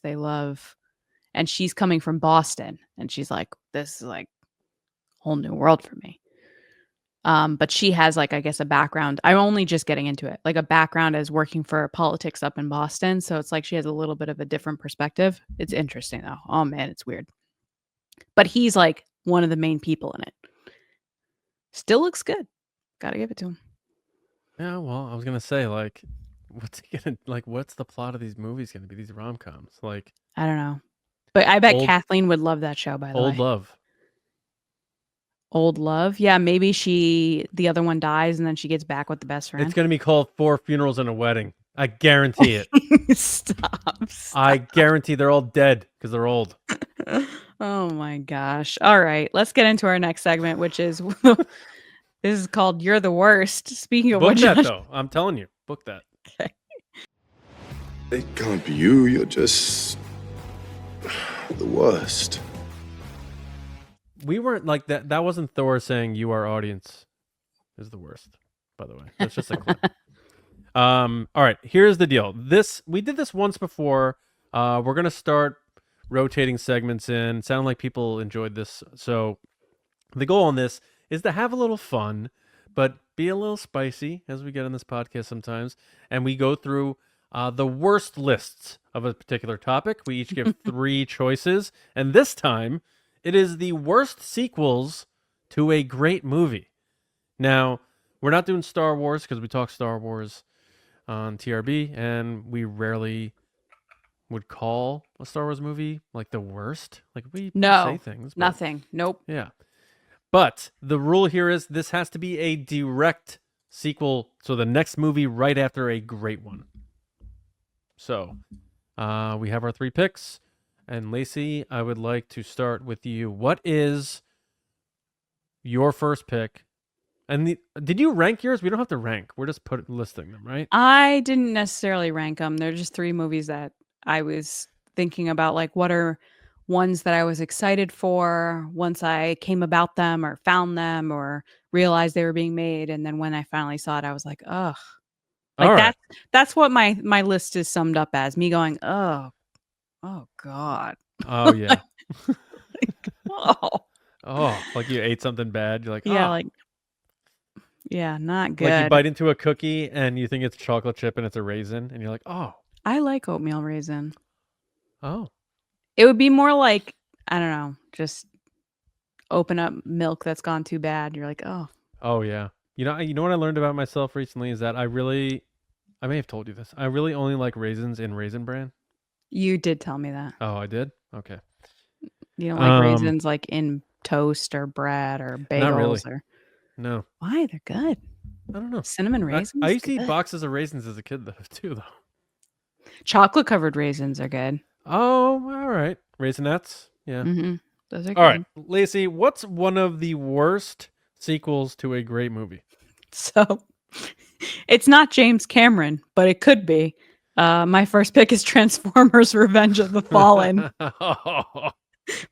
And she's coming from Boston, and she's like, this is like a whole new world for me. But she has like, I guess, a background. I'm only just getting into it, like a background as working for politics up in Boston. So it's like she has a little bit of a different perspective. It's interesting though. Oh man, it's weird. But he's like one of the main people in it. Still looks good. Gotta give it to him. Yeah, well, I was gonna say, like, what's the plot of these movies gonna be? These rom-coms, like, I don't know. But I bet Kathleen would love that show, by the way. Old Old love. Yeah, maybe the other one dies and then she gets back with the best friend. It's going to be called 4 Funerals and a Wedding. I guarantee it. Stop. I guarantee they're all dead because they're old. Oh my gosh. All right, let's get into our next segment, which is this is called You're the Worst. Speaking of Book which, that, though. I'm telling you. Book that. Okay. It can't be you. You're just the worst. We weren't like that. That wasn't Thor saying you, our audience, is the worst. By the way, that's just a clip. All right, here's the deal. We did this once before. We're gonna start rotating segments in. Sound like people enjoyed this. So the goal on this is to have a little fun, but be a little spicy as we get on this podcast sometimes. And we go through the worst lists of a particular topic. We each give 3 choices, and this time it is the worst sequels to a great movie. Now, we're not doing Star Wars because we talk Star Wars on TRB, and we rarely would call a Star Wars movie like the worst. Like we say things. But, nothing. Nope. Yeah. But the rule here is this has to be a direct sequel, so the next movie right after a great one. So we have our 3 picks. And Lacey, I would like to start with you. What is your first pick? And did you rank yours? We don't have to rank. We're just listing them, right? I didn't necessarily rank them. They're just 3 movies that I was thinking about, like what are ones that I was excited for once I came about them or found them or realized they were being made. And then when I finally saw it, I was like, ugh. Like All right. that's what my list is summed up as, me going, oh God. Oh, yeah. Oh. Oh, like you ate something bad. You're like, Yeah, oh. like, yeah, not good. Like you bite into a cookie and you think it's chocolate chip and it's a raisin. And you're like, oh. I like oatmeal raisin. Oh. It would be more like, I don't know, just open up milk that's gone too bad. You're like, oh. Oh, yeah. You know what I learned about myself recently is that I may have told you this. I really only like raisins in Raisin Bran. You did tell me that. Oh, I did? Okay. You don't like raisins like in toast or bread or bagels? Not really. Or No. why? They're good. I don't know. Cinnamon raisins? I used to eat Good. boxes of raisins as a kid, though. Chocolate covered raisins are good. Oh, all right. Raisinets. Yeah. Mm-hmm. Those are good. All right. Lacey, what's one of the worst sequels to a great movie? So it's not James Cameron, but it could be. My first pick is Transformers Revenge of the Fallen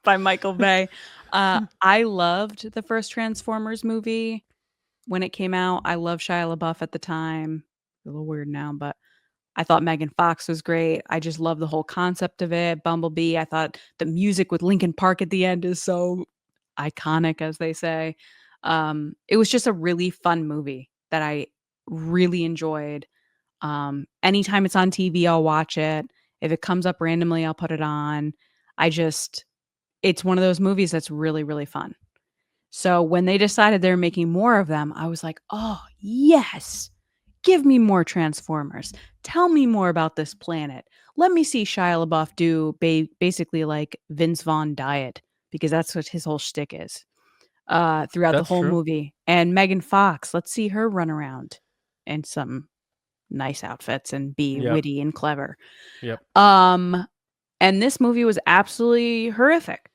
by Michael Bay. I loved the first Transformers movie when it came out. I loved Shia LaBeouf at the time. A little weird now, but I thought Megan Fox was great. I just love the whole concept of it. Bumblebee. I thought the music with Linkin Park at the end is so iconic, as they say. It was just a really fun movie that I really enjoyed. Anytime it's on TV, I'll watch it. If it comes up randomly, I'll put it on. It's one of those movies that's really, really fun. So when they decided they're making more of them, I was like, oh, yes, give me more Transformers. Tell me more about this planet. Let me see Shia LaBeouf do basically like Vince Vaughn diet, because that's what his whole shtick is throughout the whole movie. And Megan Fox, let's see her run around in some nice outfits and be witty and clever. Yep. And this movie was absolutely horrific.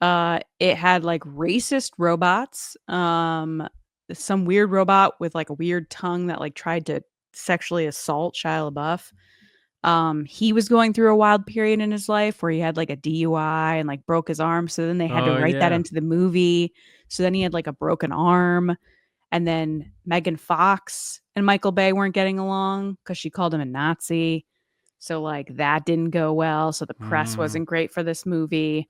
It had like racist robots, some weird robot with like a weird tongue that like tried to sexually assault Shia LaBeouf. He was going through a wild period in his life where he had like a DUI and like broke his arm. So then they had to write that into the movie. So then he had like a broken arm. And then Megan Fox and Michael Bay weren't getting along because she called him a Nazi. So like that didn't go well. So the press wasn't great for this movie.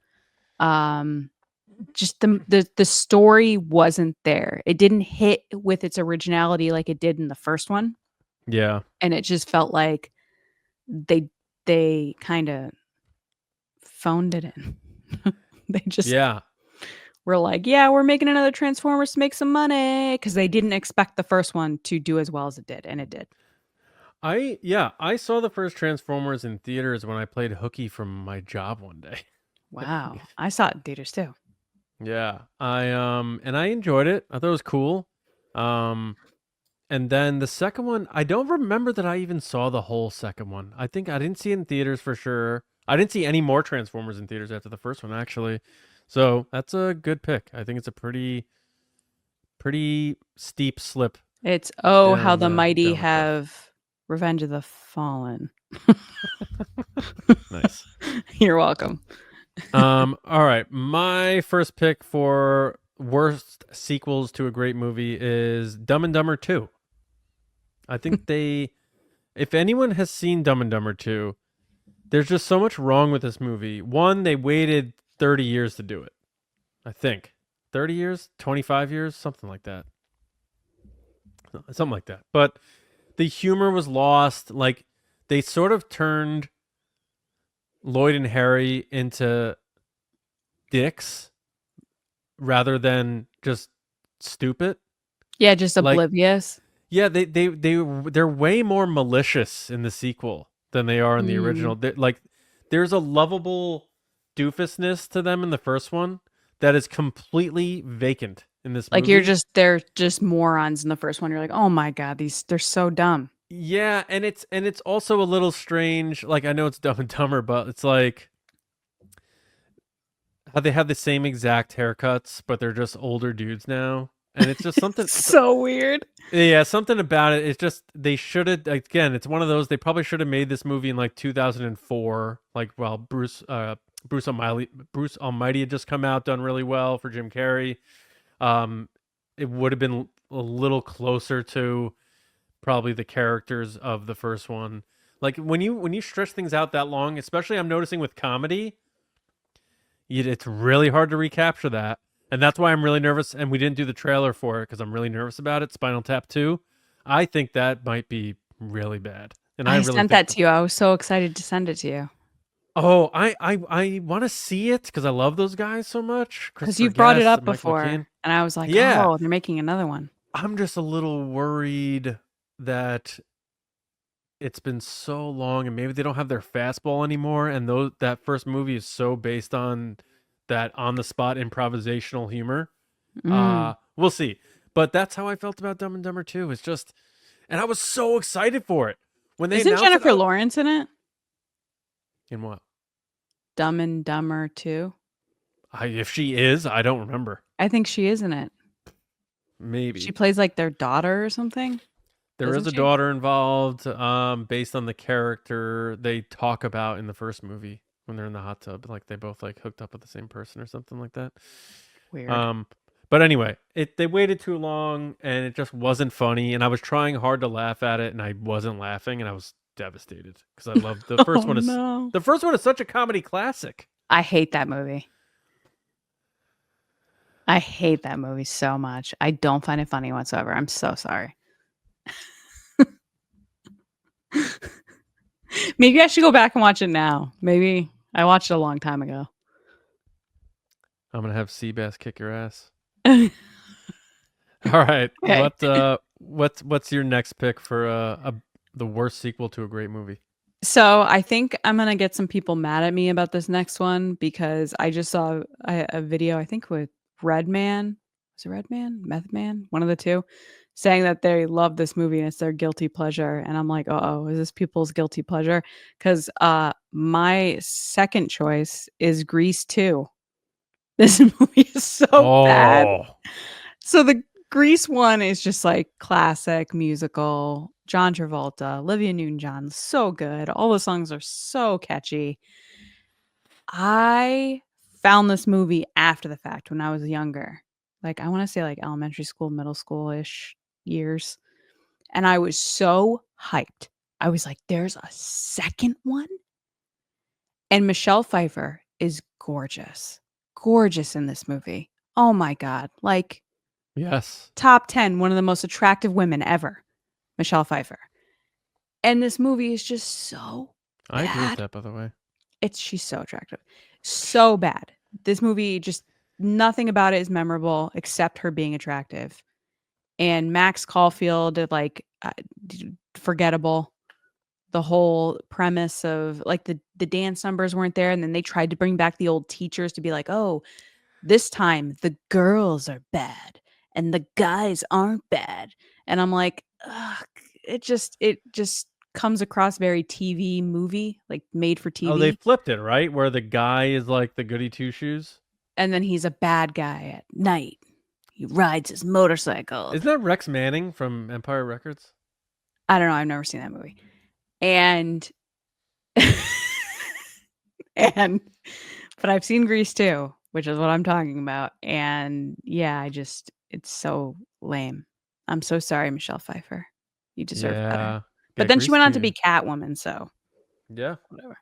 Just the story wasn't there. It didn't hit with its originality like it did in the first one. Yeah. And it just felt like they kind of phoned it in. They just were like, yeah, we're making another Transformers to make some money, because they didn't expect the first one to do as well as it did, and it did. I saw the first Transformers in theaters when I played hooky from my job one day. Wow. I saw it in theaters too. Yeah. I enjoyed it. I thought it was cool. Um, and then the second one, I don't remember that I even saw the whole second one. I think I didn't see it in theaters for sure. I didn't see any more Transformers in theaters after the first one, actually. So that's a good pick. I think it's a pretty steep slip It's Oh, How down the Mighty down the cliff. Have Revenge of the Fallen. Nice. You're welcome. All right. My first pick for worst sequels to a great movie is Dumb and Dumber 2. I think if anyone has seen Dumb and Dumber 2, there's just so much wrong with this movie. One, they waited 30 years to do it. I think 30 years, 25 years, something like that. Something like that. But the humor was lost. Like, they sort of turned Lloyd and Harry into dicks rather than just stupid. Yeah, just Like, oblivious. yeah, they're way more malicious in the sequel than they are in the original. There's a lovable doofusness to them in the first one that is completely vacant in this Like movie. they're just morons in the first one. You're like, oh my god, they're so dumb. Yeah, and it's also a little strange. Like, I know it's Dumb and Dumber, but it's like how they have the same exact haircuts, but they're just older dudes now. And it's just something So weird. Yeah, something about it. It's just they should have, again, it's one of those, they probably should have made this movie in like 2004, like while Bruce Almighty had just come out, done really well for Jim Carrey. It would have been a little closer to probably the characters of the first one. Like, when you stretch things out that long, especially I'm noticing with comedy, it's really hard to recapture that. And that's why I'm really nervous. And we didn't do the trailer for it because I'm really nervous about it. Spinal Tap 2. I think that might be really bad. And I really sent that to you. I was so excited to send it to you. Oh, I want to see it because I love those guys so much. Because Christopher you've brought it Guest, up Michael before. McKean. And I was like, Yeah. oh, they're making another one. I'm just a little worried that it's been so long and maybe they don't have their fastball anymore. And that first movie is so based on that on the spot improvisational humor. We'll see. But that's how I felt about Dumb and Dumber 2. It's just, and I was so excited for it when they Isn't announced Jennifer it. Lawrence in it? In what? Dumb and Dumber 2. If she is, I don't remember. I think she is in it. Maybe She plays like their daughter or something. there is a she? daughter involved, based on the character they talk about in the first movie when they're in the hot tub. Like, they both like hooked up with the same person or something like that. Weird. But anyway, they waited too long and it just wasn't funny. And I was trying hard to laugh at it and I wasn't laughing and I was devastated because I loved the first one. The first one is such a comedy classic. I hate that movie. I hate that movie so much. I don't find it funny whatsoever. I'm so sorry. Maybe I should go back and watch it now. Maybe I watched it a long time ago. I'm gonna have Seabass kick your ass. All right. Okay. What's your next pick for the worst sequel to a great movie? So I think I'm gonna get some people mad at me about this next one because I just saw a video, I think with Redman. Was it Redman? Method Man? One of the two, saying that they love this movie and it's their guilty pleasure. And I'm like, oh, is this people's guilty pleasure? Because my second choice is Grease 2. This movie is so bad. So the Grease one is just like classic musical. John Travolta, Olivia Newton-John, so good. All the songs are so catchy. I found this movie after the fact when I was younger. Like, I want to say like elementary school, middle school-ish years. And I was so hyped. I was like, there's a second one? And Michelle Pfeiffer is gorgeous. Gorgeous in this movie. Oh my God. Like, Yes. top 10, one of the most attractive women ever. Michelle Pfeiffer. And this movie is just so I agree with bad. that, by the way. She's so attractive. So bad. This movie, just nothing about it is memorable except her being attractive. And Max Caulfield, like, forgettable. The whole premise of like the dance numbers weren't there. And then they tried to bring back the old teachers to be like, oh, this time the girls are bad and the guys aren't bad. And I'm like, ugh, it just comes across very TV movie, like made for TV. Oh, they flipped it, right? Where the guy is like the goody two shoes. And then he's a bad guy at night. He rides his motorcycle. Isn't that Rex Manning from Empire Records? I don't know. I've never seen that movie. And but I've seen Grease too, which is what I'm talking about. And yeah, it's so lame. I'm so sorry, Michelle Pfeiffer. You deserve better. But then she went on to be Catwoman, so yeah, whatever.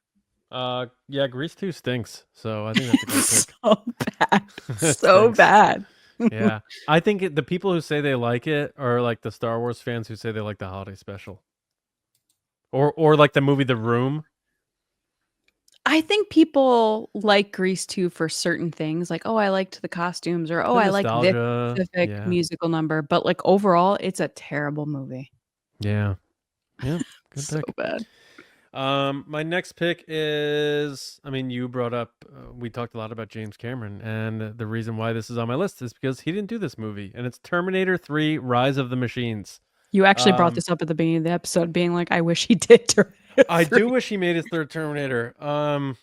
Yeah, Grease 2 stinks. So I think that's a great pick. So bad. So bad. Yeah. I think the people who say they like it are like the Star Wars fans who say they like the holiday special. Or like the movie The Room. I think people like Grease 2 for certain things. Like, oh, I liked the costumes, or oh, I like this specific musical number. But like overall, it's a terrible movie. Yeah. Yeah. Good so pick. Bad. My next pick is, I mean, you brought up, we talked a lot about James Cameron, and the reason why this is on my list is because he didn't do this movie, and it's Terminator 3: Rise of the Machines. You actually brought this up at the beginning of the episode, being like, I wish he did Terminator 3. I do wish he made his third Terminator. And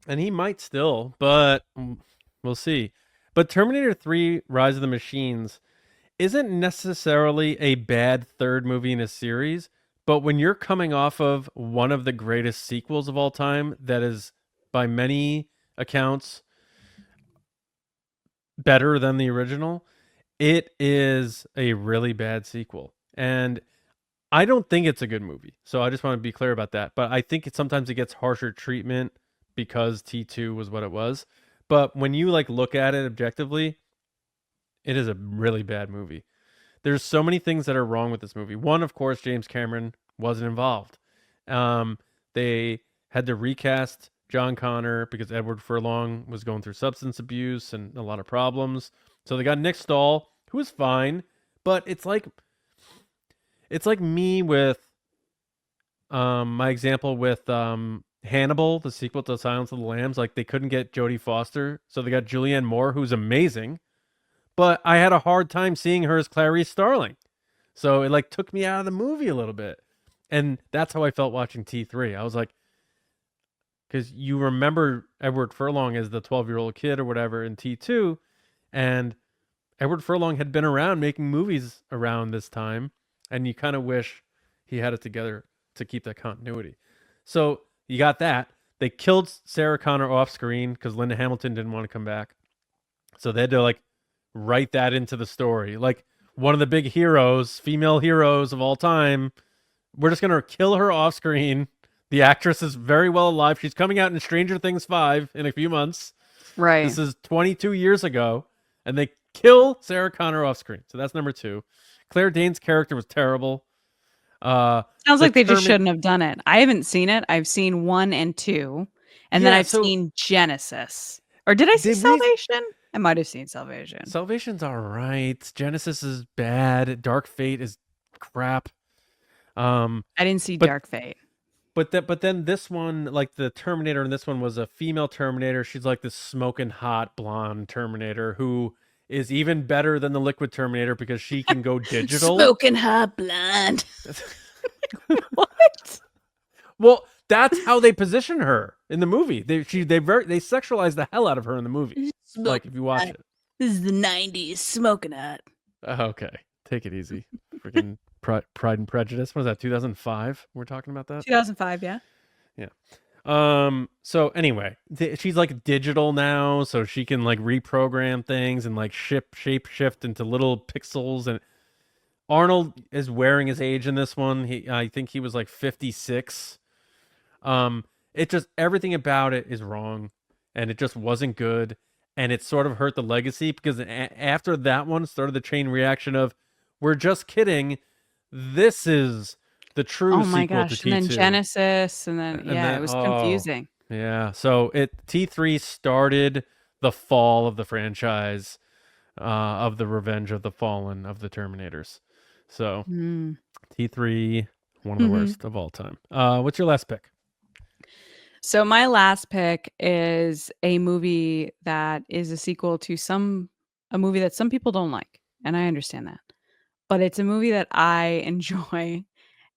he might still, but we'll see. But Terminator 3: Rise of the Machines isn't necessarily a bad third movie in a series, but when you're coming off of one of the greatest sequels of all time, that is by many accounts better than the original, it is a really bad sequel. And I don't think it's a good movie. So I just want to be clear about that. But I think sometimes it gets harsher treatment because T2 was what it was. But when you like look at it objectively, it is a really bad movie. There's so many things that are wrong with this movie. One, of course, James Cameron wasn't involved. They had to recast John Connor because Edward Furlong was going through substance abuse and a lot of problems. So they got Nick Stahl, who was fine, but it's like me with my example with Hannibal, the sequel to Silence of the Lambs. Like, they couldn't get Jodie Foster, so they got Julianne Moore, who's amazing. But I had a hard time seeing her as Clarice Starling. So it like took me out of the movie a little bit. And that's how I felt watching T3. I was like, because you remember Edward Furlong as the 12-year-old kid or whatever in T2. And Edward Furlong had been around making movies around this time. And you kind of wish he had it together to keep that continuity. So you got that. They killed Sarah Connor off screen because Linda Hamilton didn't want to come back. So they had to like write that into the story. Like, one of the big heroes, female heroes of all time, we're just going to kill her off screen. The actress is very well alive. She's coming out in Stranger Things 5 in a few months. Right. This is 22 years ago. And they kill Sarah Connor off screen. So that's number 2. Claire Danes' character was terrible. Sounds like they just shouldn't have done it. I haven't seen it. I've seen 1 and 2. And then I've seen Genesis. Or did I see Salvation? I might have seen Salvation. Salvation's all right. Genesis is bad. Dark Fate is crap. I didn't see Dark Fate. But then this one, like the Terminator in this one was a female Terminator. She's like this smoking hot blonde Terminator who is even better than the Liquid Terminator because she can go digital. Smoking hot blonde. What? Well, that's how they position her in the movie. They sexualize the hell out of her in the movie. Like, if you watch it. This is the 90s, smoking hot. Okay, take it easy. Freaking Pride and Prejudice. What was that, 2005? We're talking about that? 2005, yeah. Yeah. So anyway, she's like digital now, so she can like reprogram things and like shape shift into little pixels. And Arnold is wearing his age in this one. I think he was like 56. It just, everything about it is wrong, and it just wasn't good, and it sort of hurt the legacy because after that one started the chain reaction of, we're just kidding, this is the true sequel to T2. And then Genesis, and then it was confusing. Yeah, so T3 started the fall of the franchise, of the Revenge of the Fallen of the Terminators. So T3, one of the worst of all time. What's your last pick? So my last pick is a movie that is a sequel to a movie that some people don't like, and I understand that. But it's a movie that I enjoy,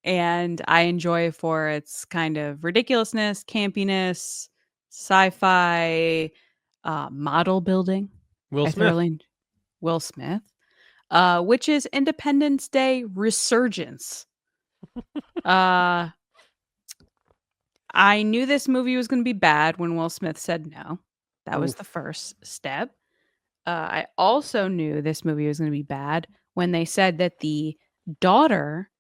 and I enjoy for its kind of ridiculousness, campiness, sci-fi, model building. Will I Smith. thoroughly Will Smith, which is Independence Day Resurgence. I knew this movie was going to be bad when Will Smith said no. That was Oof. the first step. I also knew this movie was going to be bad when they said that the daughter,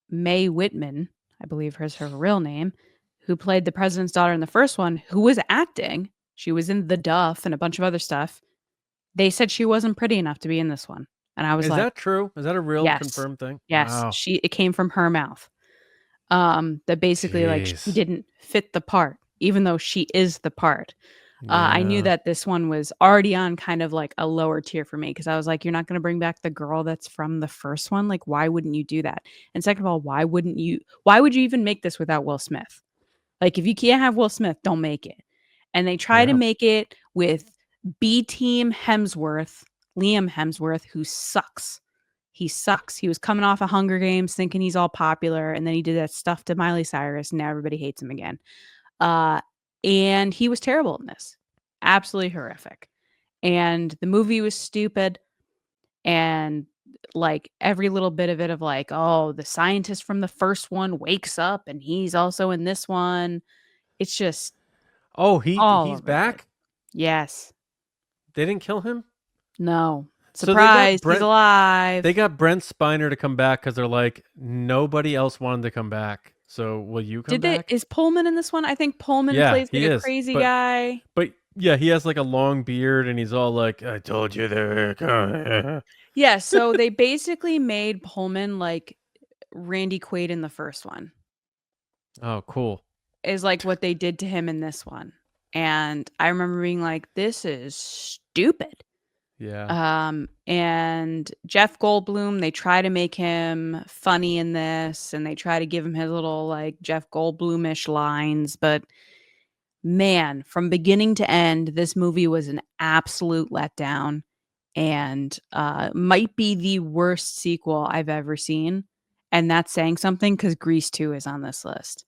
Mae Whitman, I believe is her real name, who played the president's daughter in the first one, who was acting, she was in The Duff and a bunch of other stuff. They said she wasn't pretty enough to be in this one. And I was Is like, that true? Is that a real yes, confirmed thing? yes, Wow. it came from her mouth. That basically like she Jeez. didn't fit the part, even though she is the part. I knew Yeah. that this one was already on kind of like a lower tier for me because I was like, you're not going to bring back the girl that's from the first one. Like, why wouldn't you do that? And second of all, why would you even make this without Will Smith? Like, if you can't have Will Smith, don't make it. And they try to Yeah. make it with B Team Hemsworth, Liam Hemsworth, who sucks. He sucks. He was coming off of Hunger Games thinking he's all popular, and then he did that stuff to Miley Cyrus, and now everybody hates him again. And he was terrible in this. Absolutely horrific. And the movie was stupid. And like every little bit of it of like, oh, the scientist from the first one wakes up and he's also in this one. It's just Oh, all he's over the place. back? Yes. They didn't kill him? No. So they got Surprise, he's alive. They got Brent Spiner to come back because they're like, nobody else wanted to come back. So will you come back? Is Pullman in this one? I think Pullman Yeah, plays he like a is, crazy but- guy. But yeah, he has like a long beard and he's all like, I told you they were coming. Yeah, so they basically made Pullman like Randy Quaid in the first one. Oh, cool. Is like what they did to him in this one. And I remember being like, this is stupid. Yeah. And Jeff Goldblum, they try to make him funny in this, and they try to give him his little like Jeff Goldblum-ish lines, but man, from beginning to end, this movie was an absolute letdown and might be the worst sequel I've ever seen. And that's saying something because Grease 2 is on this list.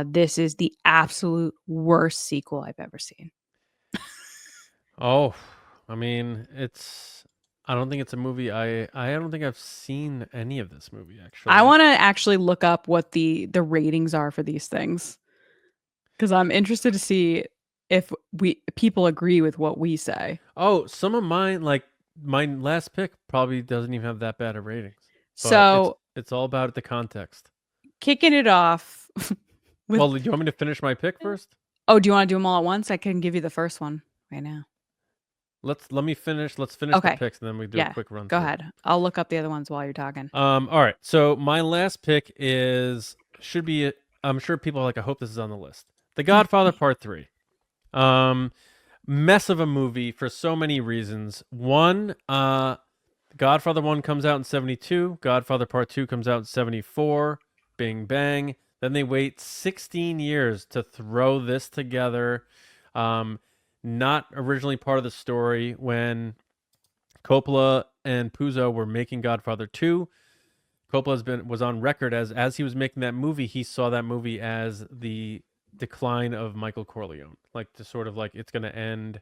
This is the absolute worst sequel I've ever seen. Oh, I mean, I don't think it's a movie. I don't think I've seen any of this movie, actually. I want to actually look up what the ratings are for these things because I'm interested to see if people agree with what we say. Oh, some of mine, like my last pick, probably doesn't even have that bad of ratings. But So it's all about the context. kicking it off. Well, do you want me to finish my pick first? Oh, do you want to do them all at once? I can give you the first one right now. Let's finish Okay. the picks and then we do a quick run. Go ahead. I'll look up the other ones while you're talking. All right. So my last pick should be I'm sure people are like, I hope this is on the list. The Godfather Part 3. Mess of a movie for so many reasons. One, Godfather 1 comes out in 72. Godfather Part 2 comes out in 74. Bing bang. Then they wait 16 years to throw this together. Not originally part of the story when Coppola and Puzo were making Godfather 2. Coppola was on record as he was making that movie, he saw that movie as the decline of Michael Corleone. Like to sort of like it's going to end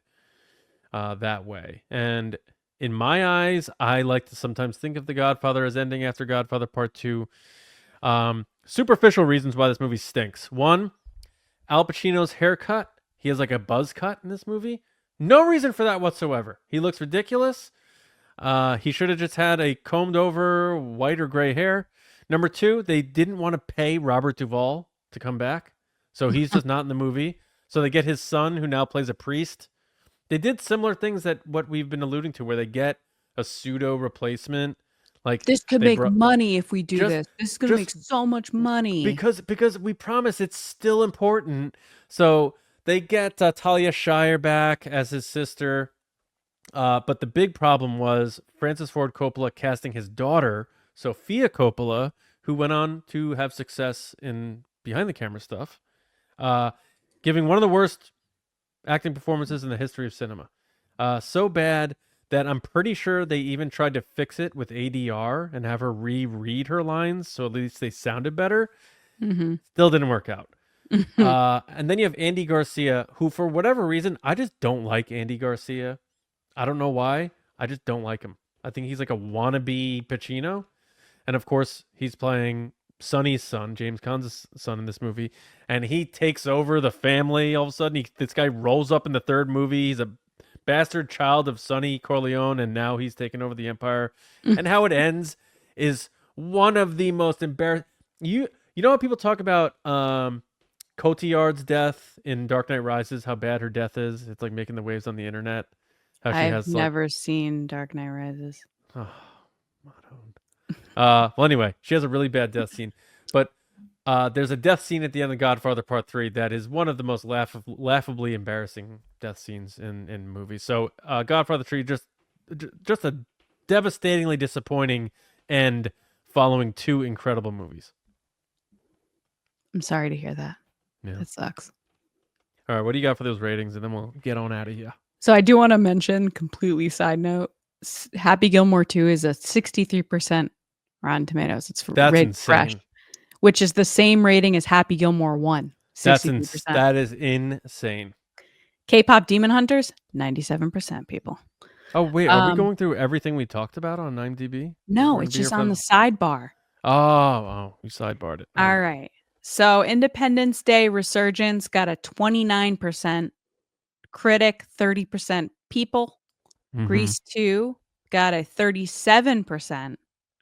that way. And in my eyes, I like to sometimes think of The Godfather as ending after Godfather Part 2. Superficial reasons why this movie stinks. One, Al Pacino's haircut. He has like a buzz cut in this movie. No reason for that whatsoever. He looks ridiculous. He should have just had a combed over white or gray hair. Number two, they didn't want to pay Robert Duvall to come back. So he's just not in the movie. So they get his son who now plays a priest. They did similar things that what we've been alluding to where they get a pseudo replacement. Like this could make money if we do this. This is going to make so much money. Because we promise it's still important. So they get Talia Shire back as his sister. But the big problem was Francis Ford Coppola casting his daughter, Sofia Coppola, who went on to have success in behind the camera stuff. giving one of the worst acting performances in the history of cinema. So bad that I'm pretty sure they even tried to fix it with ADR and have her reread her lines, so at least they sounded better. Mm-hmm. Still didn't work out. And then you have Andy Garcia, who for whatever reason, I just don't like Andy Garcia. I don't know why. I just don't like him. I think he's like a wannabe Pacino. And of course, he's playing Sonny's son, James Caan's son in this movie. And he takes over the family all of a sudden. This guy rolls up in the third movie. He's a bastard child of Sonny Corleone, and now he's taken over the empire. And how it ends is one of the most embarrassing. You know how people talk about Cotillard's death in Dark Knight Rises, how bad her death is? It's like making the waves on the internet. How she I've never seen Dark Knight Rises. Oh, well, anyway, she has a really bad death scene. But there's a death scene at the end of Godfather Part 3 that is one of the most laughably embarrassing death scenes in movies. So Godfather 3, just a devastatingly disappointing end following two incredible movies. I'm sorry to hear that. Yeah. That sucks. All right, what do you got for those ratings? And then we'll get on out of here. So I do want to mention, completely side note, Happy Gilmore 2 is a 63% Rotten Tomatoes. It's That's rated insane. fresh, which is the same rating as Happy Gilmore 1. 63%. That is insane. K-pop Demon Hunters, 97% people. Oh, wait, are we going through everything we talked about on IMDb? No, it's just on the sidebar. Oh, you sidebarred it. All right. So Independence Day Resurgence got a 29% critic, 30% people. Mhm. Grease 2 got a 37%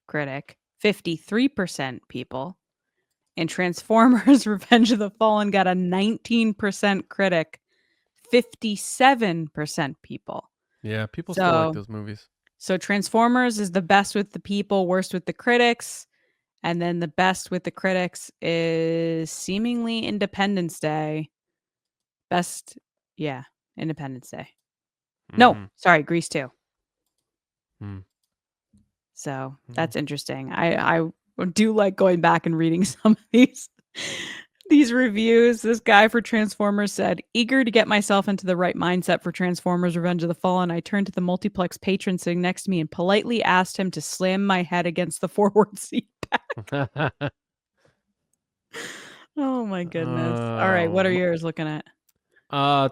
critic, 53% people. And Transformers Revenge of the Fallen got a 19% critic, 57% people. Yeah, people still like those movies. So Transformers is the best with the people, worst with the critics. And then the best with the critics is seemingly Independence Day. Best, yeah, Independence Day. No, sorry, Grease 2. So that's interesting. I do like going back and reading some of these reviews. This guy for Transformers said, eager to get myself into the right mindset for Transformers Revenge of the Fallen, I turned to the multiplex patron sitting next to me and politely asked him to slam my head against the forward seat back. Oh my goodness. All right, what are yours looking at?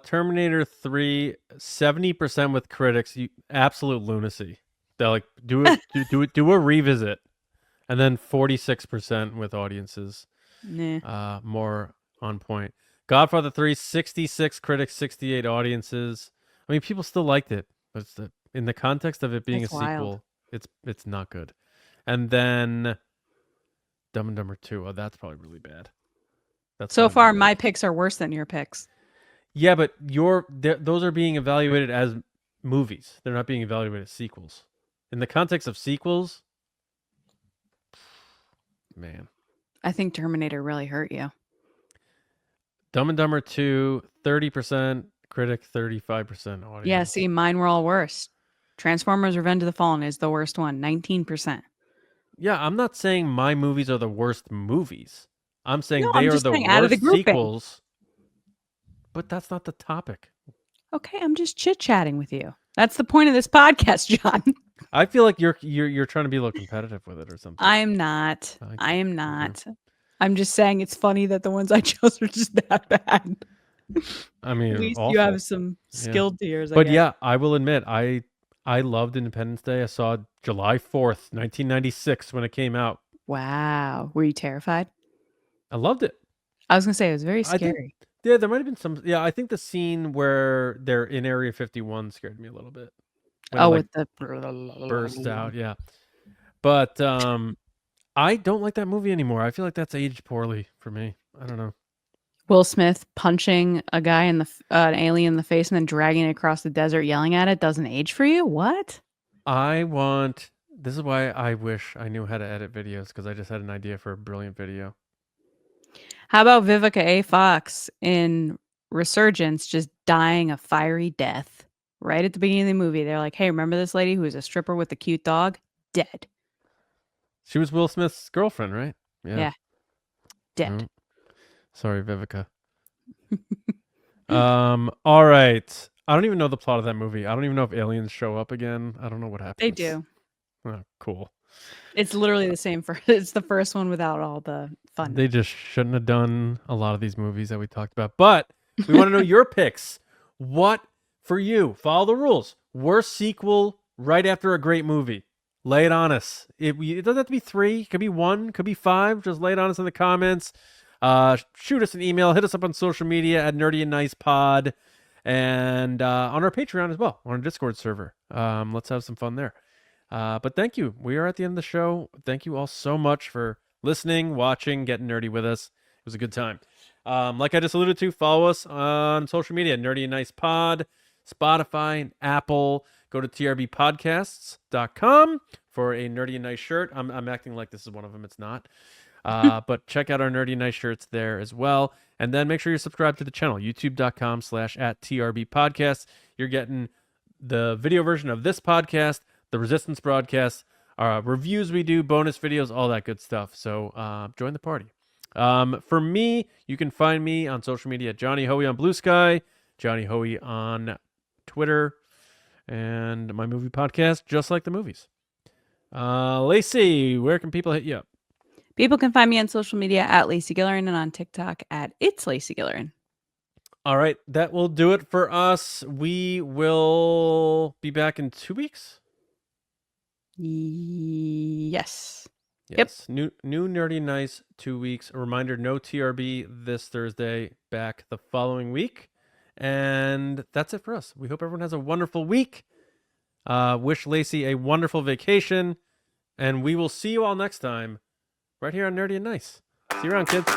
Terminator 3, 70% with critics. Absolute lunacy. They're like, do a revisit. And then 46% with audiences. Nah. More on point. Godfather 3, 66 critics, 68 audiences. I mean, people still liked it, but in the context of it being That's a sequel, it's not good. And then Dumb and Dumber 2. Oh, that's probably really bad. So far, my picks are worse than your picks. Yeah, but those are being evaluated as movies. They're not being evaluated as sequels. In the context of sequels, man. I think Terminator really hurt you. Dumb and Dumber 2, 30% critic, 35% audience. Yeah, see, mine were all worse. Transformers Revenge of the Fallen is the worst one, 19%. Yeah, I'm not saying my movies are the worst movies. I'm saying No, they I'm are just the saying out of the worst grouping. sequels. But that's not the topic. Okay, I'm just chit-chatting with you. That's the point of this podcast, John. I feel like you're trying to be a little competitive with it or something. I am not. I am not. I'm just saying it's funny that the ones I chose are just that bad. I mean, at least awful. you have some skilled tiers. But yeah, I will admit, I loved Independence Day. I saw it July 4th, 1996 when it came out. Wow. Were you terrified? I loved it. I was going to say it was very scary. Yeah, there might have been some. Yeah, I think the scene where they're in Area 51 scared me a little bit. When with the burst out, yeah. But I don't like that movie anymore. I feel like that's aged poorly for me. I don't know. Will Smith punching a guy in an alien in the face and then dragging it across the desert, yelling at it, doesn't age for you? What? This is why I wish I knew how to edit videos, because I just had an idea for a brilliant video. How about Vivica A. Fox in Resurgence just dying a fiery death right at the beginning of the movie? They're like, hey, remember this lady who was a stripper with a cute dog? Dead. She was Will Smith's girlfriend, right? Yeah. Dead. Oh. Sorry, Vivica. All right. I don't even know the plot of that movie. I don't even know if aliens show up again. I don't know what happens. They do. Oh, cool. It's literally the same. It's the first one without all the fun. They just shouldn't have done a lot of these movies that we talked about. But we want to know your picks. What for you? Follow the rules. Worst sequel right after a great movie. Lay it on us. It doesn't have to be 3. It could be 1. Could be 5. Just lay it on us in the comments. Shoot us an email. Hit us up on social media at Nerdy and Nice Pod, and on our Patreon as well, on our Discord server. Let's have some fun there. But thank you. We are at the end of the show. Thank you all so much for listening, watching, getting nerdy with us. It was a good time. Like I just alluded to, follow us on social media, Nerdy and Nice Pod, Spotify, and Apple. Go to trbpodcasts.com for a Nerdy and Nice shirt. I'm acting like this is one of them. It's not. But check out our Nerdy and Nice shirts there as well. And then make sure you're subscribed to the channel, youtube.com/@trbpodcasts. You're getting the video version of this podcast, the Resistance broadcast, reviews we do, bonus videos, all that good stuff. So join the party. For me, you can find me on social media, Johnny Hoey on Blue Sky, Johnny Hoey on Twitter, and my movie podcast, Just Like the Movies. Lacey, where can people hit you up? People can find me on social media at Lacey Gilleran and on TikTok at It's Lacey Gilleran. All right, that will do it for us. We will be back in 2 weeks. Yes. Yes. New Nerdy Nice 2 weeks. A reminder, no TRB this Thursday, back the following week. And that's it for us. We hope everyone has a wonderful week. Wish Lacey a wonderful vacation. And we will see you all next time right here on Nerdy and Nice. See you around, kids.